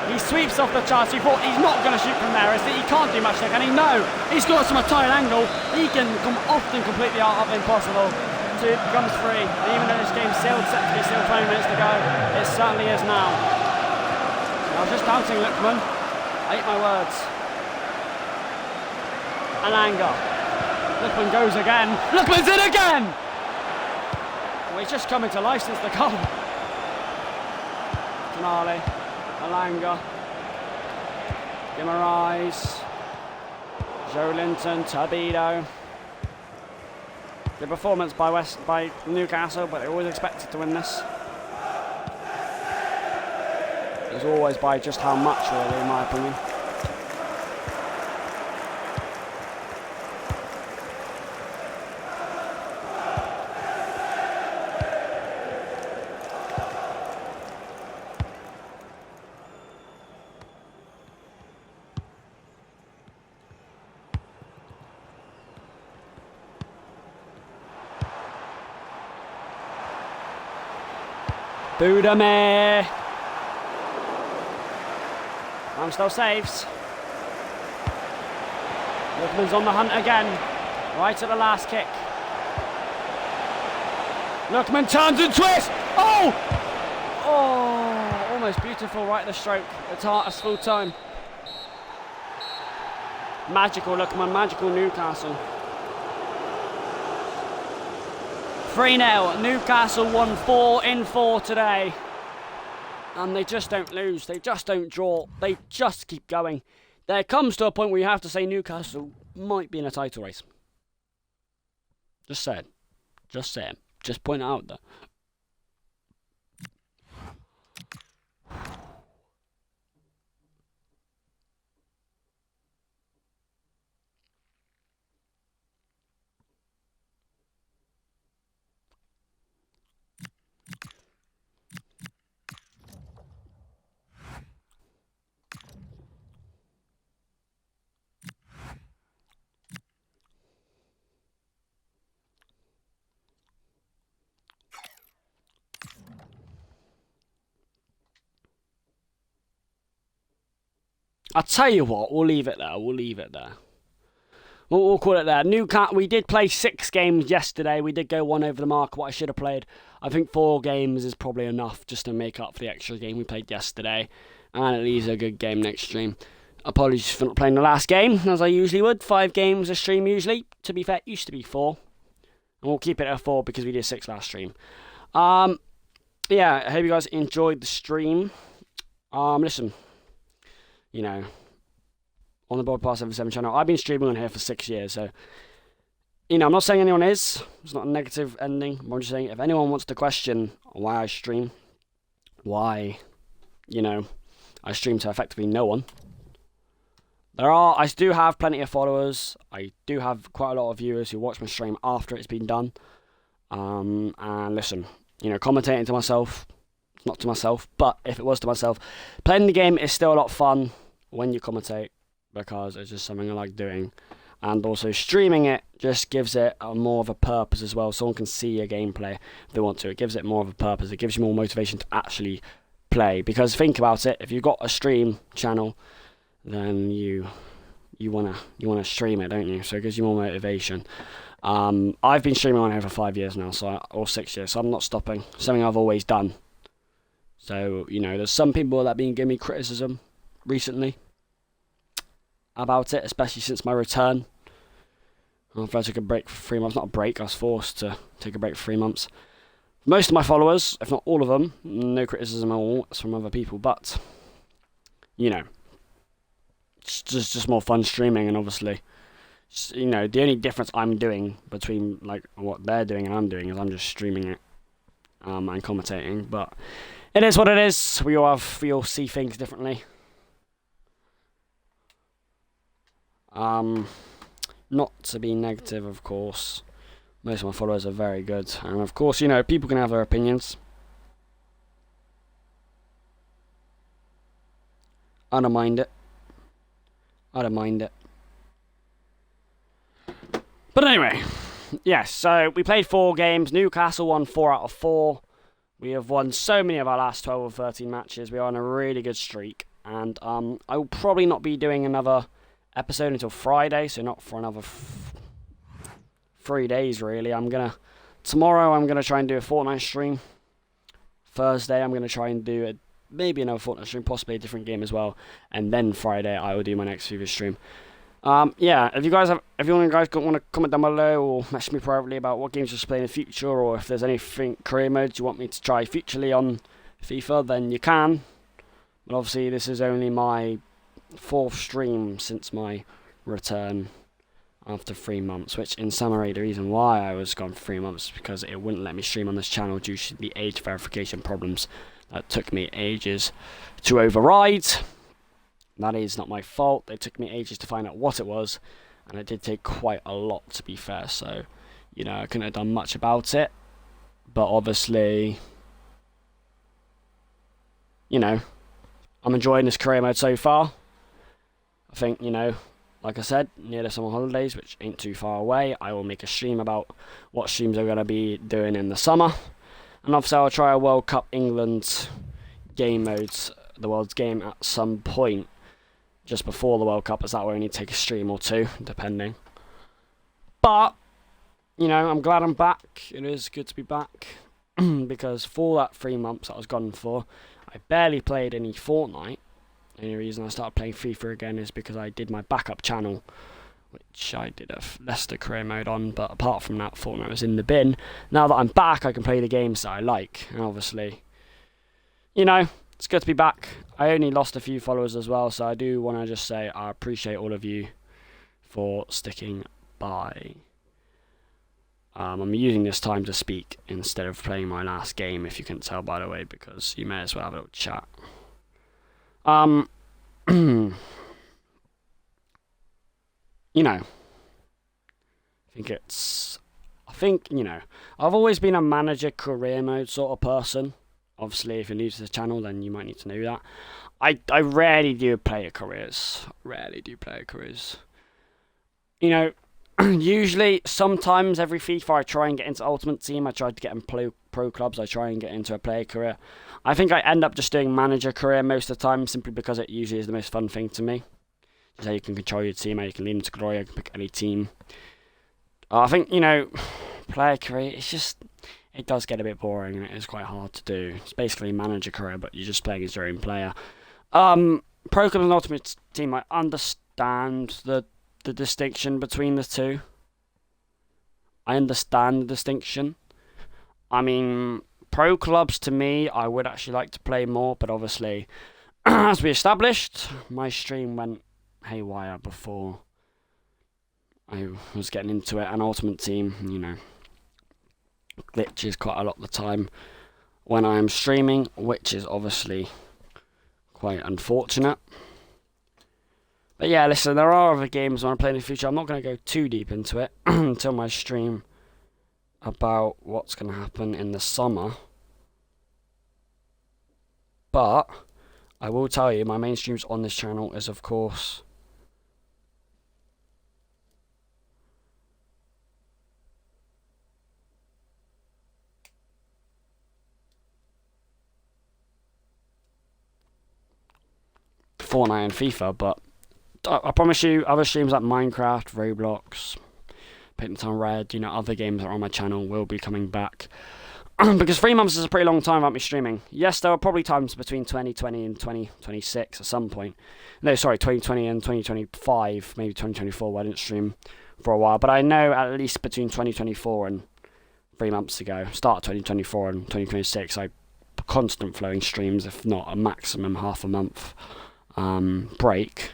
He sweeps off the charts. He thought he's not going to shoot from there, is that he can't do much there, can he? No, he scores from a tight angle. He can often complete the art of the impossible. Two becomes three. And even though this game's sealed, set to be sealed 20 minutes to go, it certainly is now. I was just counting, Lookman. I ate my words. Alanga. Lookman goes again. Lookman's in again! Well, he's just coming to life since the goal. Tonali. Alanga. Guimaraes. Joe Linton. Turbido. Good performance by Newcastle, but they always expected to win this. As always, by just how much, really, in my opinion. Budamir. Ramsdale saves. Lookman's on the hunt again. Right at the last kick. Lookman turns and twists. Oh! Oh! Almost beautiful right at the stroke. It's Artis full time. Magical Lookman, magical Newcastle. 3-0. Newcastle won 4 in 4 today. And they just don't lose. They just don't draw. They just keep going. There comes to a point where you have to say Newcastle might be in a title race. Just saying. Just saying. Just point it out there. I'll tell you what, we'll leave it there. We'll call it there. Newcastle, we did play 6 games yesterday. We did go 1 over the mark, what I should have played. I think 4 games is probably enough just to make up for the extra game we played yesterday. And it leaves a good game next stream. Apologies for not playing the last game, as I usually would. 5 games a stream usually. To be fair, it used to be 4. And we'll keep it at 4 because we did 6 last stream. Yeah, I hope you guys enjoyed the stream. Listen. You know, on the Broadcast 77 channel. I've been streaming on here for 6 years, so, you know, I'm not saying anyone is. It's not a negative ending. I'm just saying if anyone wants to question why I stream, why, you know, I stream to effectively no one. I do have plenty of followers. I do have quite a lot of viewers who watch my stream after it's been done. And listen, you know, commentating to myself, not to myself, but if it was to myself, playing the game is still a lot of fun when you commentate, because it's just something I like doing. And also streaming it just gives it more of a purpose as well. Someone can see your gameplay if they want to. It gives it more of a purpose. It gives you more motivation to actually play. Because think about it, if you've got a stream channel, then you you wanna stream it, don't you? So it gives you more motivation. I've been streaming on here for 5 years now, or 6 years, so I'm not stopping. Something I've always done. So, you know, there's some people that have been giving me criticism recently about it, especially since my return. After I took a break for 3 months. Not a break, I was forced to take a break for 3 months. Most of my followers, if not all of them, no criticism at all, it's from other people, but, you know, it's just more fun streaming, and obviously, you know, the only difference I'm doing between, like, what they're doing and I'm doing is I'm just streaming it, and commentating, but it is what it is. We all see things differently. Not to be negative, of course. Most of my followers are very good, and of course, you know, people can have their opinions. I don't mind it. But anyway, yes, so we played 4 games. Newcastle won 4 out of 4. We have won so many of our last 12 or 13 matches. We are on a really good streak. And I will probably not be doing another episode until Friday, so not for another 3 days, really. Tomorrow I'm going to try and do a Fortnite stream. Thursday I'm going to try and do maybe another Fortnite stream, possibly a different game as well. And then Friday I will do my next FIFA stream. Yeah, if you guys want to comment down below or message me privately about what games you should play in the future, or if there's anything career modes you want me to try futurely on FIFA, then you can. But obviously this is only my 4th stream since my return after 3 months, which in summary the reason why I was gone for 3 months is because it wouldn't let me stream on this channel due to the age verification problems that took me ages to override. That is not my fault. It took me ages to find out what it was, and it did take quite a lot, to be fair, so, you know, I couldn't have done much about it. But obviously, you know, I'm enjoying this career mode so far. I think, you know, like I said, near the summer holidays, which ain't too far away, I will make a stream about what streams I'm going to be doing in the summer. And obviously I'll try a World Cup England game modes, the world's game, at some point just before the World Cup, as that way I need to take a stream or 2, depending. But, you know, I'm glad I'm back. It is good to be back, because for that 3 months that I was gone for, I barely played any Fortnite. The only reason I started playing FIFA again is because I did my backup channel, which I did a Leicester career mode on, but apart from that, Fortnite was in the bin. Now that I'm back, I can play the games that I like, and obviously, you know, it's good to be back. I only lost a few followers as well, so I do want to just say I appreciate all of you for sticking by. I'm using this time to speak instead of playing my last game, if you can tell by the way, because you may as well have a little chat. You know, you know, I've always been a manager career mode sort of person. Obviously, if you're new to the channel, then you might need to know that. I rarely do player careers. You know, usually, sometimes every FIFA I try and get into Ultimate Team. I try to get in pro clubs. I try and get into a player career. I think I end up just doing manager career most of the time, simply because it usually is the most fun thing to me. Just how you can control your team, how you can lead them to glory, you can pick any team. I think, you know, player career, it does get a bit boring and it is quite hard to do. It's basically manager career, but you're just playing as your own player. Pro Club and Ultimate Team, I understand the distinction between the two. I understand the distinction. I mean, pro clubs, to me, I would actually like to play more, but obviously, as we established, my stream went haywire before I was getting into it. An Ultimate Team, you know, glitches quite a lot of the time when I am streaming, which is obviously quite unfortunate. But yeah, listen, there are other games I want to play in the future. I'm not going to go too deep into it until my stream about what's going to happen in the summer. But I will tell you, my main streams on this channel is, of course, Fortnite and FIFA, but I promise you, other streams like Minecraft, Roblox, Picnic on Red, other games that are on my channel will be coming back. Because 3 months is a pretty long time without me streaming. Yes, there are probably times between 2020 and 2026 at some point. No, sorry, 2020 and 2025, maybe 2024, where I didn't stream for a while. But I know at least between 2024 and 3 months ago, start of 2024 and 2026, I constant flowing streams, if not a maximum half a month break.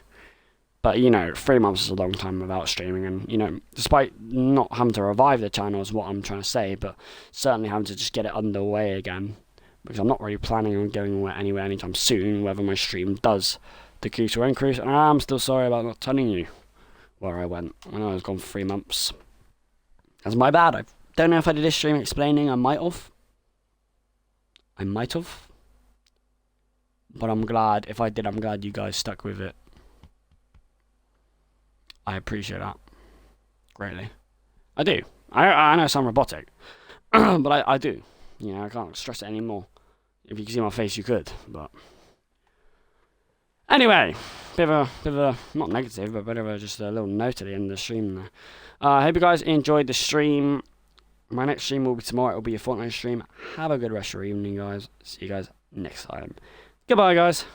But 3 months is a long time without streaming, and despite not having to revive the channel is what I'm trying to say, but certainly having to just get it underway again, because I'm not really planning on going anywhere anytime soon, whether my stream does decrease or increase, and I'm still sorry about not telling you where I went. I know I was gone for 3 months. That's my bad. I don't know if I did this stream explaining. I might have. But I'm glad, if I did, I'm glad you guys stuck with it. I appreciate that greatly. I do. I know I sound robotic, but I do. I can't stress it anymore. If you could see my face, you could. But anyway, bit of a not negative, but just a little note at the end of the stream there. I hope you guys enjoyed the stream. My next stream will be tomorrow. It will be a Fortnite stream. Have a good rest of your evening, guys. See you guys next time. Goodbye, guys.